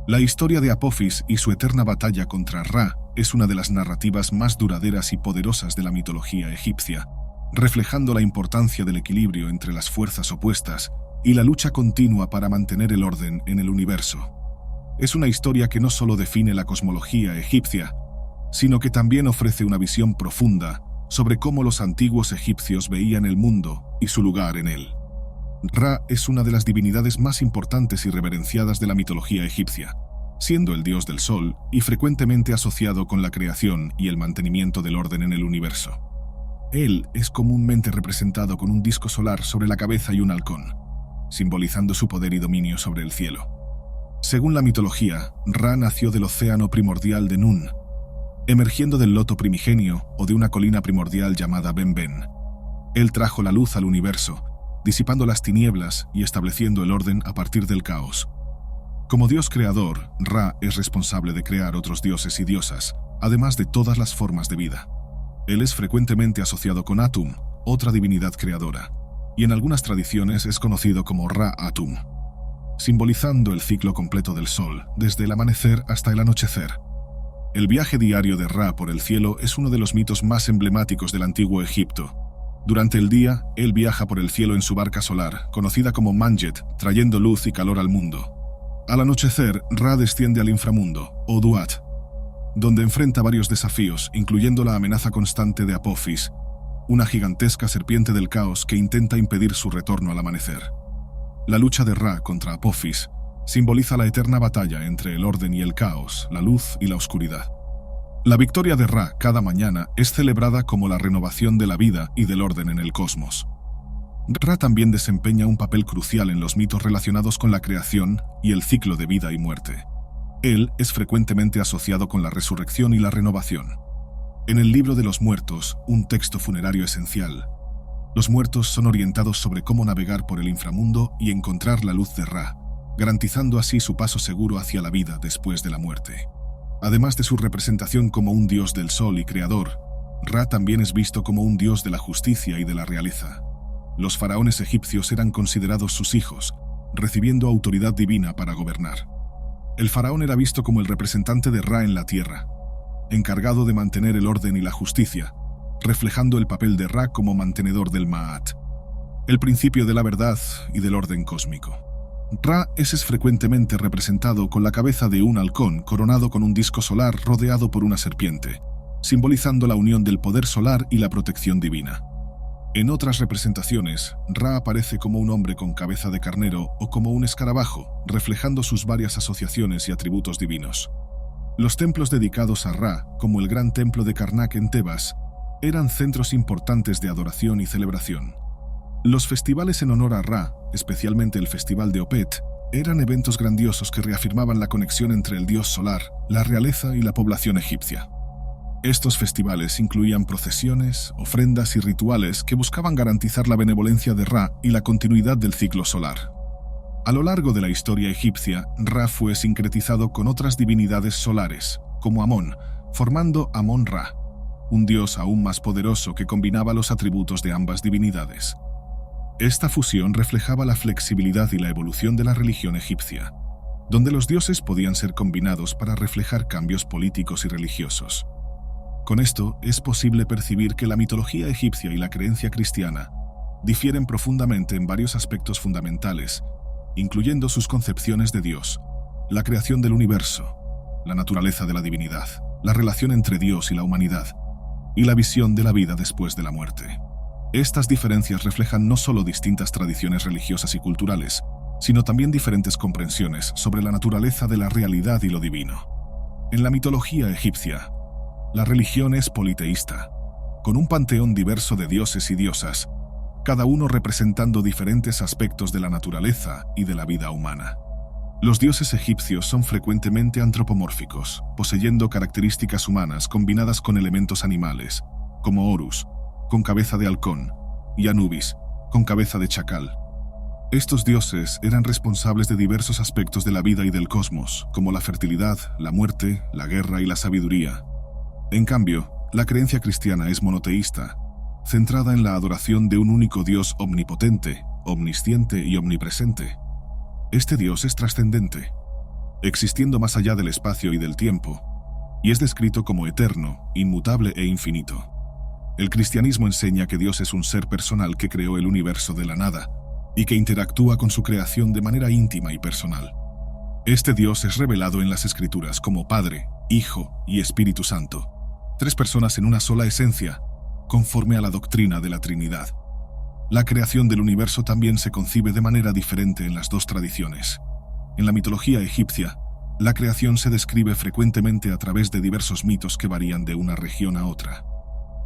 La historia de Apophis y su eterna batalla contra Ra es una de las narrativas más duraderas y poderosas de la mitología egipcia, reflejando la importancia del equilibrio entre las fuerzas opuestas y la lucha continua para mantener el orden en el universo. Es una historia que no solo define la cosmología egipcia, sino que también ofrece una visión profunda sobre cómo los antiguos egipcios veían el mundo y su lugar en él. Ra es una de las divinidades más importantes y reverenciadas de la mitología egipcia. siendo el dios del sol y frecuentemente asociado con la creación y el mantenimiento del orden en el universo. Él es comúnmente representado con un disco solar sobre la cabeza y un halcón, simbolizando su poder y dominio sobre el cielo. Según la mitología, Ra nació del océano primordial de Nun, emergiendo del loto primigenio o de una colina primordial llamada Ben-Ben. Él trajo la luz al universo, disipando las tinieblas y estableciendo el orden a partir del caos. Como dios creador, Ra es responsable de crear otros dioses y diosas, además de todas las formas de vida. Él es frecuentemente asociado con Atum, otra divinidad creadora, y en algunas tradiciones es conocido como Ra-Atum, simbolizando el ciclo completo del sol, desde el amanecer hasta el anochecer. El viaje diario de Ra por el cielo es uno de los mitos más emblemáticos del antiguo Egipto. Durante el día, él viaja por el cielo en su barca solar, conocida como Manjet, trayendo luz y calor al mundo. Al anochecer, Ra desciende al inframundo, o Duat, donde enfrenta varios desafíos, incluyendo la amenaza constante de Apophis, una gigantesca serpiente del caos que intenta impedir su retorno al amanecer. La lucha de Ra contra Apophis simboliza la eterna batalla entre el orden y el caos, la luz y la oscuridad. La victoria de Ra cada mañana es celebrada como la renovación de la vida y del orden en el cosmos. Ra también desempeña un papel crucial en los mitos relacionados con la creación y el ciclo de vida y muerte. Él es frecuentemente asociado con la resurrección y la renovación. En el Libro de los Muertos, un texto funerario esencial, los muertos son orientados sobre cómo navegar por el inframundo y encontrar la luz de Ra, garantizando así su paso seguro hacia la vida después de la muerte. Además de su representación como un dios del sol y creador, Ra también es visto como un dios de la justicia y de la realeza. Los faraones egipcios eran considerados sus hijos, recibiendo autoridad divina para gobernar. El faraón era visto como el representante de Ra en la tierra, encargado de mantener el orden y la justicia, reflejando el papel de Ra como mantenedor del Ma'at, el principio de la verdad y del orden cósmico. Ra es frecuentemente representado con la cabeza de un halcón coronado con un disco solar rodeado por una serpiente, simbolizando la unión del poder solar y la protección divina. En otras representaciones, Ra aparece como un hombre con cabeza de carnero o como un escarabajo, reflejando sus varias asociaciones y atributos divinos. Los templos dedicados a Ra, como el Gran Templo de Karnak en Tebas, eran centros importantes de adoración y celebración. Los festivales en honor a Ra, especialmente el Festival de Opet, eran eventos grandiosos que reafirmaban la conexión entre el dios solar, la realeza y la población egipcia. Estos festivales incluían procesiones, ofrendas y rituales que buscaban garantizar la benevolencia de Ra y la continuidad del ciclo solar. A lo largo de la historia egipcia, Ra fue sincretizado con otras divinidades solares, como Amón, formando Amón-Ra, un dios aún más poderoso que combinaba los atributos de ambas divinidades. Esta fusión reflejaba la flexibilidad y la evolución de la religión egipcia, donde los dioses podían ser combinados para reflejar cambios políticos y religiosos. Con esto, es posible percibir que la mitología egipcia y la creencia cristiana difieren profundamente en varios aspectos fundamentales, incluyendo sus concepciones de Dios, la creación del universo, la naturaleza de la divinidad, la relación entre Dios y la humanidad, y la visión de la vida después de la muerte. Estas diferencias reflejan no solo distintas tradiciones religiosas y culturales, sino también diferentes comprensiones sobre la naturaleza de la realidad y lo divino. En la mitología egipcia, la religión es politeísta, con un panteón diverso de dioses y diosas, cada uno representando diferentes aspectos de la naturaleza y de la vida humana. Los dioses egipcios son frecuentemente antropomórficos, poseyendo características humanas combinadas con elementos animales, como Horus, con cabeza de halcón, y Anubis, con cabeza de chacal. Estos dioses eran responsables de diversos aspectos de la vida y del cosmos, como la fertilidad, la muerte, la guerra y la sabiduría. En cambio, la creencia cristiana es monoteísta, centrada en la adoración de un único Dios omnipotente, omnisciente y omnipresente. Este Dios es trascendente, existiendo más allá del espacio y del tiempo, y es descrito como eterno, inmutable e infinito. El cristianismo enseña que Dios es un ser personal que creó el universo de la nada y que interactúa con su creación de manera íntima y personal. Este Dios es revelado en las Escrituras como Padre, Hijo y Espíritu Santo, tres personas en una sola esencia, conforme a la doctrina de la Trinidad. La creación del universo también se concibe de manera diferente en las dos tradiciones. En la mitología egipcia, La creación se describe frecuentemente a través de diversos mitos que varían de una región a otra.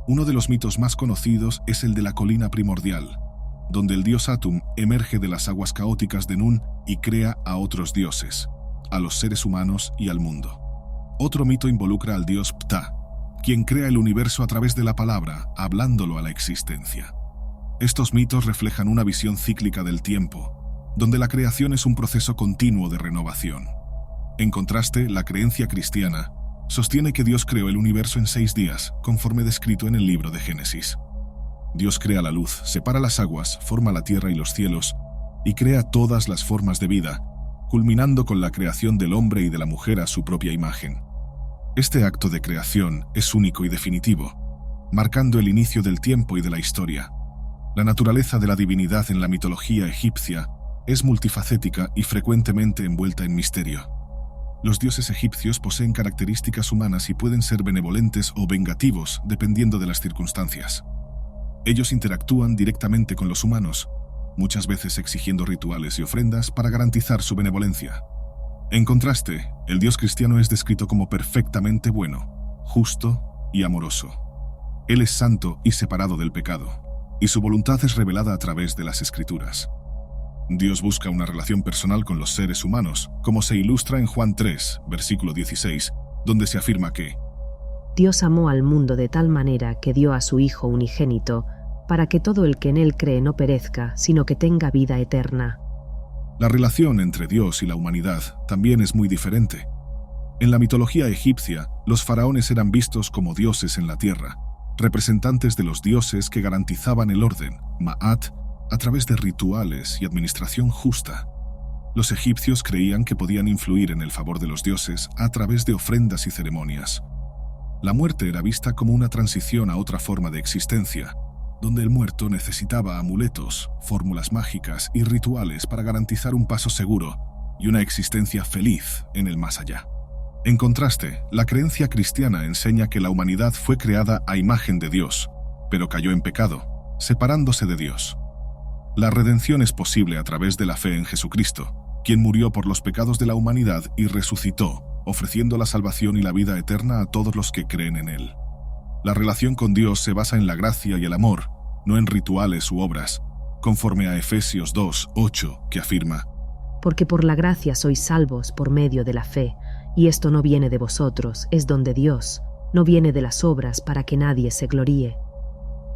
Uno de los mitos más conocidos es el de la colina primordial, donde el dios Atum emerge de las aguas caóticas de Nun y crea a otros dioses, a los seres humanos y al mundo. Otro mito involucra al dios Ptah, quien crea el universo a través de la palabra, hablándolo a la existencia. Estos mitos reflejan una visión cíclica del tiempo, donde la creación es un proceso continuo de renovación. En contraste, la creencia cristiana sostiene que Dios creó el universo en 6 días, conforme descrito en el libro de Génesis. Dios crea la luz, separa las aguas, forma la tierra y los cielos, y crea todas las formas de vida, culminando con la creación del hombre y de la mujer a su propia imagen. Este acto de creación es único y definitivo, marcando el inicio del tiempo y de la historia. La naturaleza de la divinidad en la mitología egipcia es multifacética y frecuentemente envuelta en misterio. Los dioses egipcios poseen características humanas y pueden ser benevolentes o vengativos dependiendo de las circunstancias. Ellos interactúan directamente con los humanos, muchas veces exigiendo rituales y ofrendas para garantizar su benevolencia. En contraste, el Dios cristiano es descrito como perfectamente bueno, justo y amoroso. Él es santo y separado del pecado, y su voluntad es revelada a través de las Escrituras. Dios busca una relación personal con los seres humanos, como se ilustra en Juan 3, versículo 16, donde se afirma que Dios amó al mundo de tal manera que dio a su Hijo unigénito, para que todo el que en él cree no perezca, sino que tenga vida eterna. La relación entre Dios y la humanidad también es muy diferente. En la mitología egipcia, los faraones eran vistos como dioses en la tierra, representantes de los dioses que garantizaban el orden, Ma'at, a través de rituales y administración justa. Los egipcios creían que podían influir en el favor de los dioses a través de ofrendas y ceremonias. La muerte era vista como una transición a otra forma de existencia, donde el muerto necesitaba amuletos, fórmulas mágicas y rituales para garantizar un paso seguro y una existencia feliz en el más allá. En contraste, la creencia cristiana enseña que la humanidad fue creada a imagen de Dios, pero cayó en pecado, separándose de Dios. La redención es posible a través de la fe en Jesucristo, quien murió por los pecados de la humanidad y resucitó, ofreciendo la salvación y la vida eterna a todos los que creen en Él. La relación con Dios se basa en la gracia y el amor, no en rituales u obras, conforme a Efesios 2:8, que afirma: Porque por la gracia sois salvos por medio de la fe, y esto no viene de vosotros, es don de Dios, no viene de las obras para que nadie se gloríe.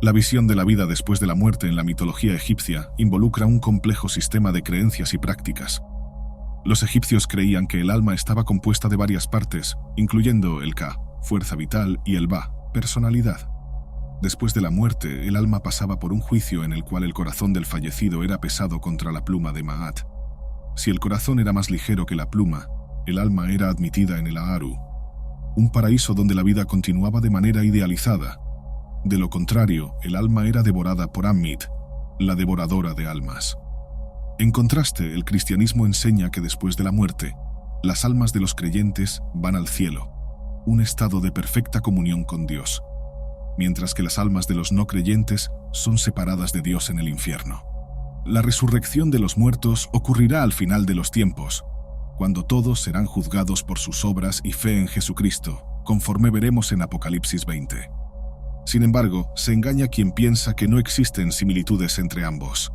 La visión de la vida después de la muerte en la mitología egipcia involucra un complejo sistema de creencias y prácticas. Los egipcios creían que el alma estaba compuesta de varias partes, incluyendo el Ka, fuerza vital, y el Ba, personalidad. Después de la muerte, el alma pasaba por un juicio en el cual el corazón del fallecido era pesado contra la pluma de Ma'at. Si el corazón era más ligero que la pluma, el alma era admitida en el Aaru, un paraíso donde la vida continuaba de manera idealizada. De lo contrario, el alma era devorada por Ammit, la devoradora de almas. En contraste, el cristianismo enseña que después de la muerte, las almas de los creyentes van al cielo, un estado de perfecta comunión con Dios, mientras que las almas de los no creyentes son separadas de Dios en el infierno. La resurrección de los muertos ocurrirá al final de los tiempos, cuando todos serán juzgados por sus obras y fe en Jesucristo, conforme veremos en Apocalipsis 20. Sin embargo, se engaña quien piensa que no existen similitudes entre ambos.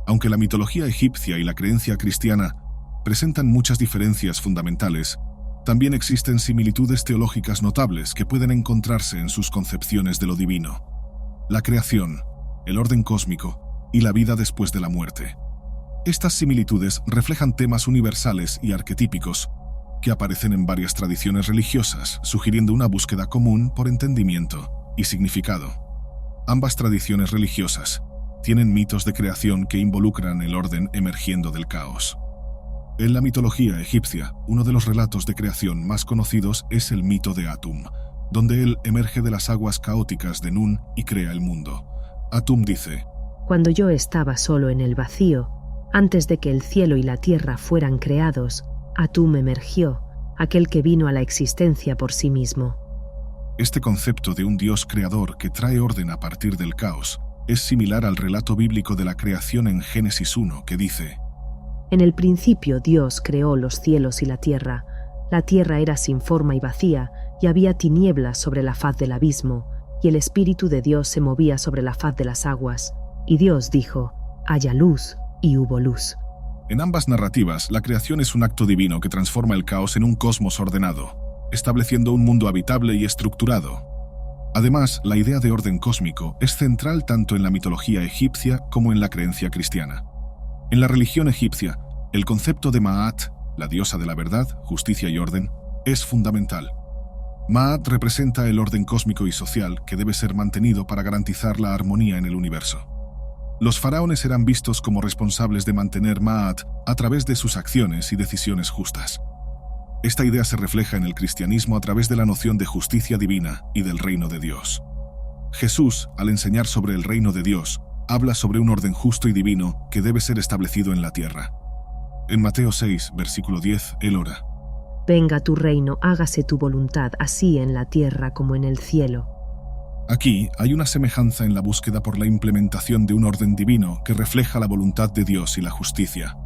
Aunque la mitología egipcia y la creencia cristiana presentan muchas diferencias fundamentales, también existen similitudes teológicas notables que pueden encontrarse en sus concepciones de lo divino: la creación, el orden cósmico y la vida después de la muerte. Estas similitudes reflejan temas universales y arquetípicos que aparecen en varias tradiciones religiosas, sugiriendo una búsqueda común por entendimiento y significado. Ambas tradiciones religiosas tienen mitos de creación que involucran el orden emergiendo del caos. En la mitología egipcia, uno de los relatos de creación más conocidos es el mito de Atum, donde él emerge de las aguas caóticas de Nun y crea el mundo. Atum dice: Cuando yo estaba solo en el vacío, antes de que el cielo y la tierra fueran creados, Atum emergió, aquel que vino a la existencia por sí mismo. Este concepto de un Dios creador que trae orden a partir del caos es similar al relato bíblico de la creación en Génesis 1, que dice: En el principio Dios creó los cielos y la tierra, La tierra era sin forma y vacía, y había tinieblas sobre la faz del abismo, y el Espíritu de Dios se movía sobre la faz de las aguas. Y Dios dijo: haya luz, y hubo luz. En ambas narrativas, la creación es un acto divino que transforma el caos en un cosmos ordenado, estableciendo un mundo habitable y estructurado. Además, la idea de orden cósmico es central tanto en la mitología egipcia como en la creencia cristiana. En la religión egipcia, el concepto de Ma'at, la diosa de la verdad, justicia y orden, es fundamental. Ma'at representa el orden cósmico y social que debe ser mantenido para garantizar la armonía en el universo. Los faraones eran vistos como responsables de mantener Ma'at a través de sus acciones y decisiones justas. Esta idea se refleja en el cristianismo a través de la noción de justicia divina y del reino de Dios. Jesús, al enseñar sobre el reino de Dios, habla sobre un orden justo y divino que debe ser establecido en la tierra. En Mateo 6, versículo 10, él ora: venga tu reino, hágase tu voluntad, así en la tierra como en el cielo. Aquí hay una semejanza en la búsqueda por la implementación de un orden divino que refleja la voluntad de Dios y la justicia.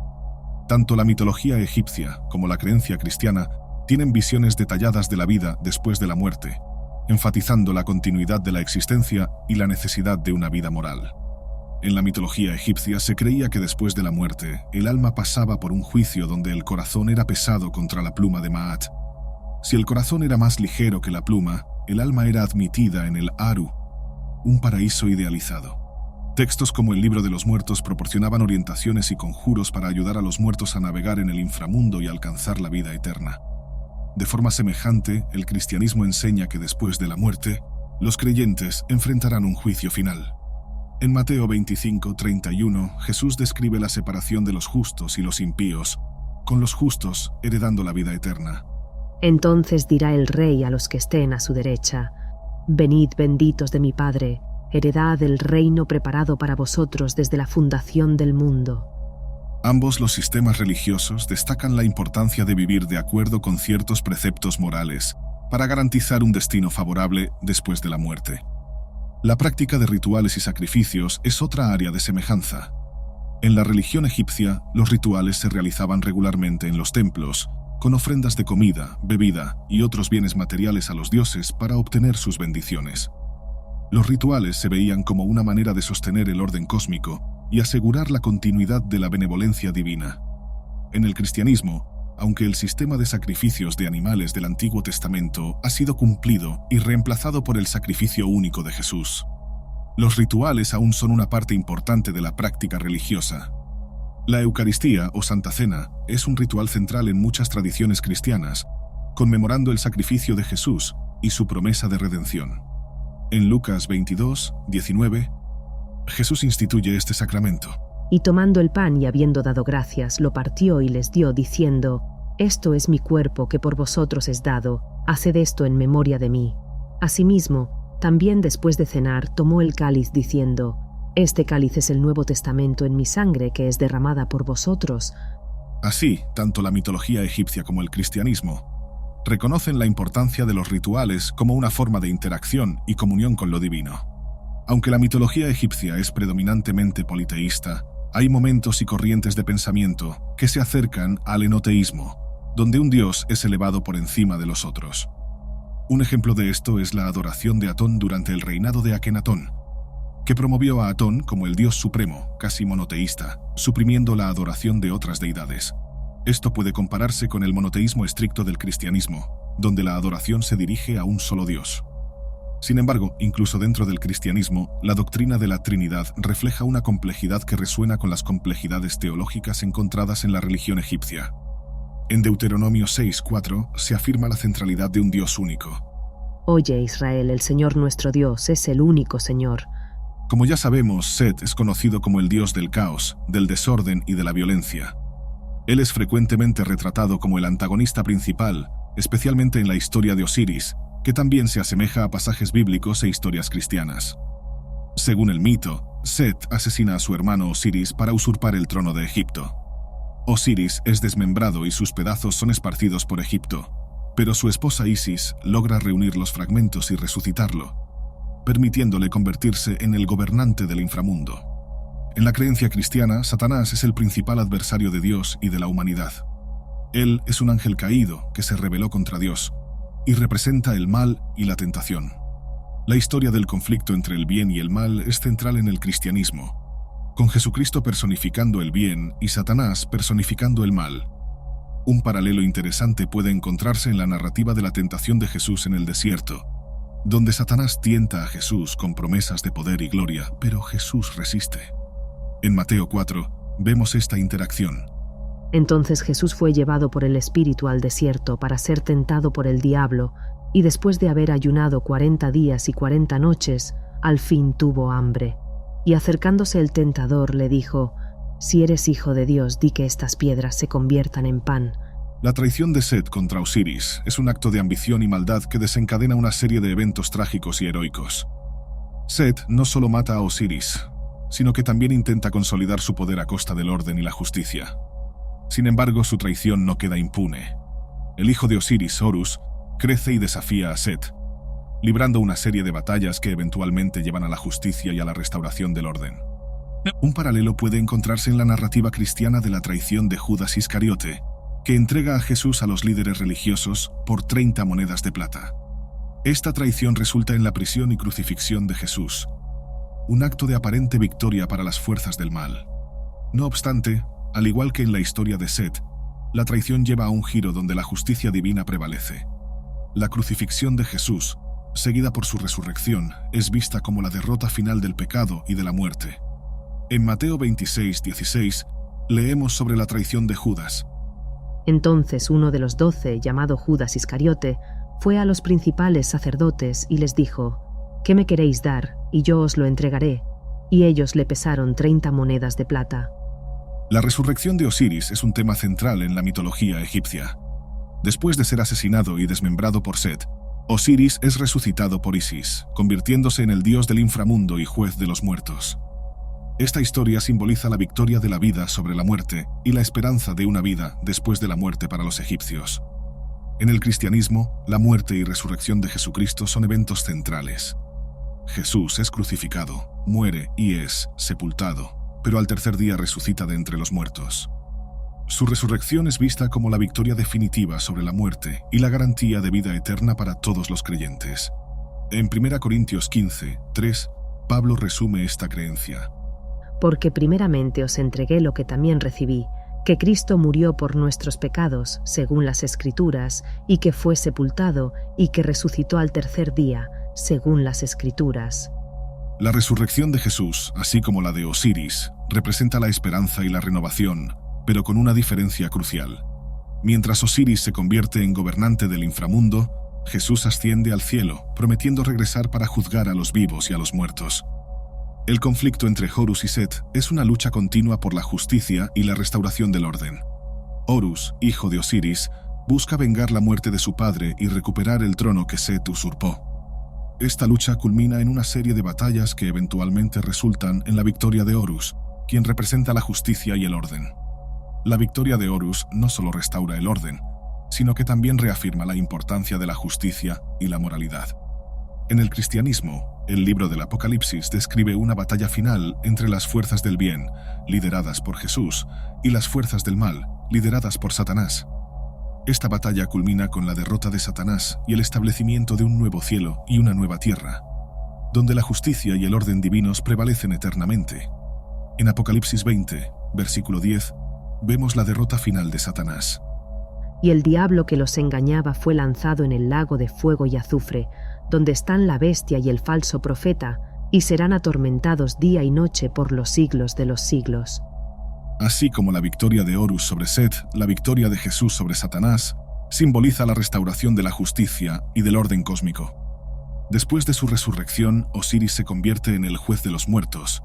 Tanto la mitología egipcia como la creencia cristiana tienen visiones detalladas de la vida después de la muerte, enfatizando la continuidad de la existencia y la necesidad de una vida moral. En la mitología egipcia se creía que después de la muerte, el alma pasaba por un juicio donde el corazón era pesado contra la pluma de Ma'at. Si el corazón era más ligero que la pluma, el alma era admitida en el Aru, un paraíso idealizado. Textos como el Libro de los Muertos proporcionaban orientaciones y conjuros para ayudar a los muertos a navegar en el inframundo y alcanzar la vida eterna. De forma semejante, el cristianismo enseña que después de la muerte, los creyentes enfrentarán un juicio final. En Mateo 25:31, Jesús describe la separación de los justos y los impíos, con los justos heredando la vida eterna. Entonces dirá el Rey a los que estén a su derecha: venid benditos de mi Padre, heredad el reino preparado para vosotros desde la fundación del mundo. Ambos los sistemas religiosos destacan la importancia de vivir de acuerdo con ciertos preceptos morales para garantizar un destino favorable después de la muerte. La práctica de rituales y sacrificios es otra área de semejanza. En la religión egipcia, los rituales se realizaban regularmente en los templos, con ofrendas de comida, bebida y otros bienes materiales a los dioses para obtener sus bendiciones. Los rituales se veían como una manera de sostener el orden cósmico y asegurar la continuidad de la benevolencia divina. En el cristianismo, aunque el sistema de sacrificios de animales del Antiguo Testamento ha sido cumplido y reemplazado por el sacrificio único de Jesús, los rituales aún son una parte importante de la práctica religiosa. La Eucaristía o Santa Cena es un ritual central en muchas tradiciones cristianas, conmemorando el sacrificio de Jesús y su promesa de redención. En Lucas 22:19, Jesús instituye este sacramento. Y tomando el pan y habiendo dado gracias, lo partió y les dio, diciendo: esto es mi cuerpo que por vosotros es dado, haced esto en memoria de mí. Asimismo, también después de cenar, tomó el cáliz, diciendo: este cáliz es el Nuevo Testamento en mi sangre que es derramada por vosotros. Así, tanto la mitología egipcia como el cristianismo reconocen la importancia de los rituales como una forma de interacción y comunión con lo divino. Aunque la mitología egipcia es predominantemente politeísta, hay momentos y corrientes de pensamiento que se acercan al enoteísmo, donde un dios es elevado por encima de los otros. Un ejemplo de esto es la adoración de Atón durante el reinado de Akenatón, que promovió a Atón como el dios supremo, casi monoteísta, suprimiendo la adoración de otras deidades. Esto puede compararse con el monoteísmo estricto del cristianismo, donde la adoración se dirige a un solo dios. Sin embargo, incluso dentro del cristianismo, la doctrina de la Trinidad refleja una complejidad que resuena con las complejidades teológicas encontradas en la religión egipcia. En Deuteronomio 6:4 se afirma la centralidad de un Dios único. Oye, Israel, el Señor nuestro Dios es el único Señor. Como ya sabemos, Set es conocido como el dios del caos, del desorden y de la violencia. Él es frecuentemente retratado como el antagonista principal, especialmente en la historia de Osiris, que también se asemeja a pasajes bíblicos e historias cristianas. Según el mito, Set asesina a su hermano Osiris para usurpar el trono de Egipto. Osiris es desmembrado y sus pedazos son esparcidos por Egipto, pero su esposa Isis logra reunir los fragmentos y resucitarlo, permitiéndole convertirse en el gobernante del inframundo. En la creencia cristiana, Satanás es el principal adversario de Dios y de la humanidad. Él es un ángel caído que se rebeló contra Dios y representa el mal y la tentación. La historia del conflicto entre el bien y el mal es central en el cristianismo, con Jesucristo personificando el bien y Satanás personificando el mal. Un paralelo interesante puede encontrarse en la narrativa de la tentación de Jesús en el desierto, donde Satanás tienta a Jesús con promesas de poder y gloria, pero Jesús resiste. En Mateo 4 vemos esta interacción. Entonces Jesús fue llevado por el Espíritu al desierto para ser tentado por el diablo, y después de haber ayunado 40 días y 40 noches, al fin tuvo hambre. Y acercándose el tentador le dijo: «Si eres hijo de Dios, di que estas piedras se conviertan en pan». La traición de Set contra Osiris es un acto de ambición y maldad que desencadena una serie de eventos trágicos y heroicos. Set no solo mata a Osiris, sino que también intenta consolidar su poder a costa del orden y la justicia. Sin embargo, su traición no queda impune. El hijo de Osiris, Horus, crece y desafía a Set, librando una serie de batallas que eventualmente llevan a la justicia y a la restauración del orden. Un paralelo puede encontrarse en la narrativa cristiana de la traición de Judas Iscariote, que entrega a Jesús a los líderes religiosos por 30 monedas de plata. Esta traición resulta en la prisión y crucifixión de Jesús, un acto de aparente victoria para las fuerzas del mal. No obstante, al igual que en la historia de Set, la traición lleva a un giro donde la justicia divina prevalece. La crucifixión de Jesús, seguida por su resurrección, es vista como la derrota final del pecado y de la muerte. En Mateo 26:16 leemos sobre la traición de Judas. Entonces uno de los 12, llamado Judas Iscariote, fue a los principales sacerdotes y les dijo: «¿Qué me queréis dar? Y yo os lo entregaré». Y ellos le pesaron 30 monedas de plata. La resurrección de Osiris es un tema central en la mitología egipcia. Después de ser asesinado y desmembrado por Set, Osiris es resucitado por Isis, convirtiéndose en el dios del inframundo y juez de los muertos. Esta historia simboliza la victoria de la vida sobre la muerte y la esperanza de una vida después de la muerte para los egipcios. En el cristianismo, la muerte y resurrección de Jesucristo son eventos centrales. Jesús es crucificado, muere y es sepultado, pero al tercer día resucita de entre los muertos. Su resurrección es vista como la victoria definitiva sobre la muerte y la garantía de vida eterna para todos los creyentes. En 1 Corintios 15:3, Pablo resume esta creencia. Porque primeramente os entregué lo que también recibí, que Cristo murió por nuestros pecados, según las Escrituras, y que fue sepultado, y que resucitó al tercer día, según las Escrituras. La resurrección de Jesús, así como la de Osiris, representa la esperanza y la renovación, pero con una diferencia crucial. Mientras Osiris se convierte en gobernante del inframundo, Jesús asciende al cielo, prometiendo regresar para juzgar a los vivos y a los muertos. El conflicto entre Horus y Set es una lucha continua por la justicia y la restauración del orden. Horus, hijo de Osiris, busca vengar la muerte de su padre y recuperar el trono que Set usurpó. Esta lucha culmina en una serie de batallas que eventualmente resultan en la victoria de Horus, quien representa la justicia y el orden. La victoria de Horus no solo restaura el orden, sino que también reafirma la importancia de la justicia y la moralidad. En el cristianismo, el libro del Apocalipsis describe una batalla final entre las fuerzas del bien, lideradas por Jesús, y las fuerzas del mal, lideradas por Satanás. Esta batalla culmina con la derrota de Satanás y el establecimiento de un nuevo cielo y una nueva tierra, donde la justicia y el orden divinos prevalecen eternamente. En Apocalipsis 20, versículo 10, vemos la derrota final de Satanás. Y el diablo que los engañaba fue lanzado en el lago de fuego y azufre, donde están la bestia y el falso profeta, y serán atormentados día y noche por los siglos de los siglos. Así como la victoria de Horus sobre Set, la victoria de Jesús sobre Satanás, simboliza la restauración de la justicia y del orden cósmico. Después de su resurrección, Osiris se convierte en el juez de los muertos,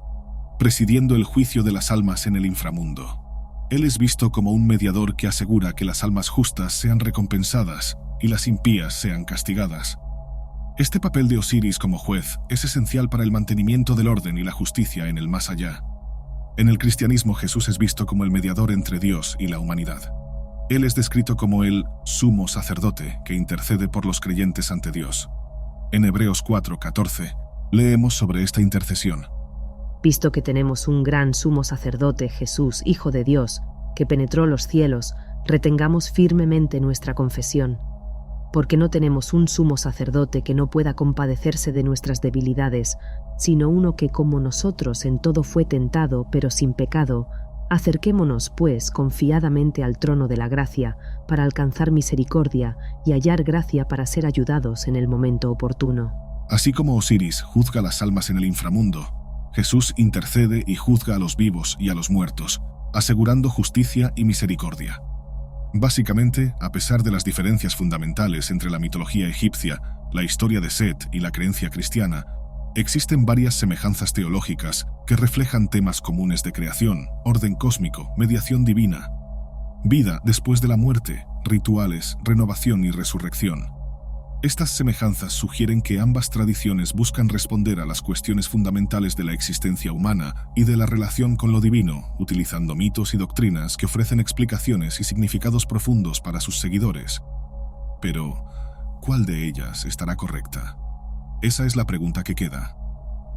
presidiendo el juicio de las almas en el inframundo. Él es visto como un mediador que asegura que las almas justas sean recompensadas y las impías sean castigadas. Este papel de Osiris como juez es esencial para el mantenimiento del orden y la justicia en el más allá. En el cristianismo, Jesús es visto como el mediador entre Dios y la humanidad. Él es descrito como el sumo sacerdote que intercede por los creyentes ante Dios. En Hebreos 4:14 leemos sobre esta intercesión. Visto que tenemos un gran sumo sacerdote, Jesús, Hijo de Dios, que penetró los cielos, Retengamos firmemente nuestra confesión, porque no tenemos un sumo sacerdote que no pueda compadecerse de nuestras debilidades, sino uno que como nosotros en todo fue tentado, pero sin pecado. Acerquémonos, pues, confiadamente al trono de la gracia, para alcanzar misericordia y hallar gracia para ser ayudados en el momento oportuno. Así como Osiris juzga las almas en el inframundo, Jesús intercede y juzga a los vivos y a los muertos, asegurando justicia y misericordia. Básicamente, a pesar de las diferencias fundamentales entre la mitología egipcia, la historia de Set y la creencia cristiana, existen varias semejanzas teológicas que reflejan temas comunes de creación, orden cósmico, mediación divina, vida después de la muerte, rituales, renovación y resurrección. Estas semejanzas sugieren que ambas tradiciones buscan responder a las cuestiones fundamentales de la existencia humana y de la relación con lo divino, utilizando mitos y doctrinas que ofrecen explicaciones y significados profundos para sus seguidores. Pero, ¿cuál de ellas estará correcta? Esa es la pregunta que queda.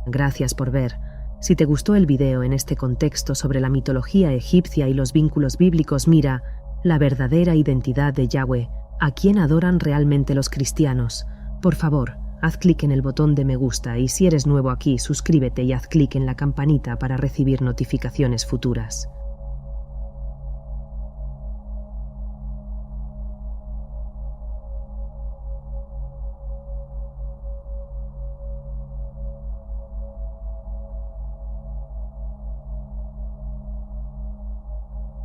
Gracias por ver. Si te gustó el video en este contexto sobre la mitología egipcia y los vínculos bíblicos, mira la verdadera identidad de Yahweh, a quien adoran realmente los cristianos. Por favor, haz clic en el botón de me gusta y si eres nuevo aquí, suscríbete y haz clic en la campanita para recibir notificaciones futuras.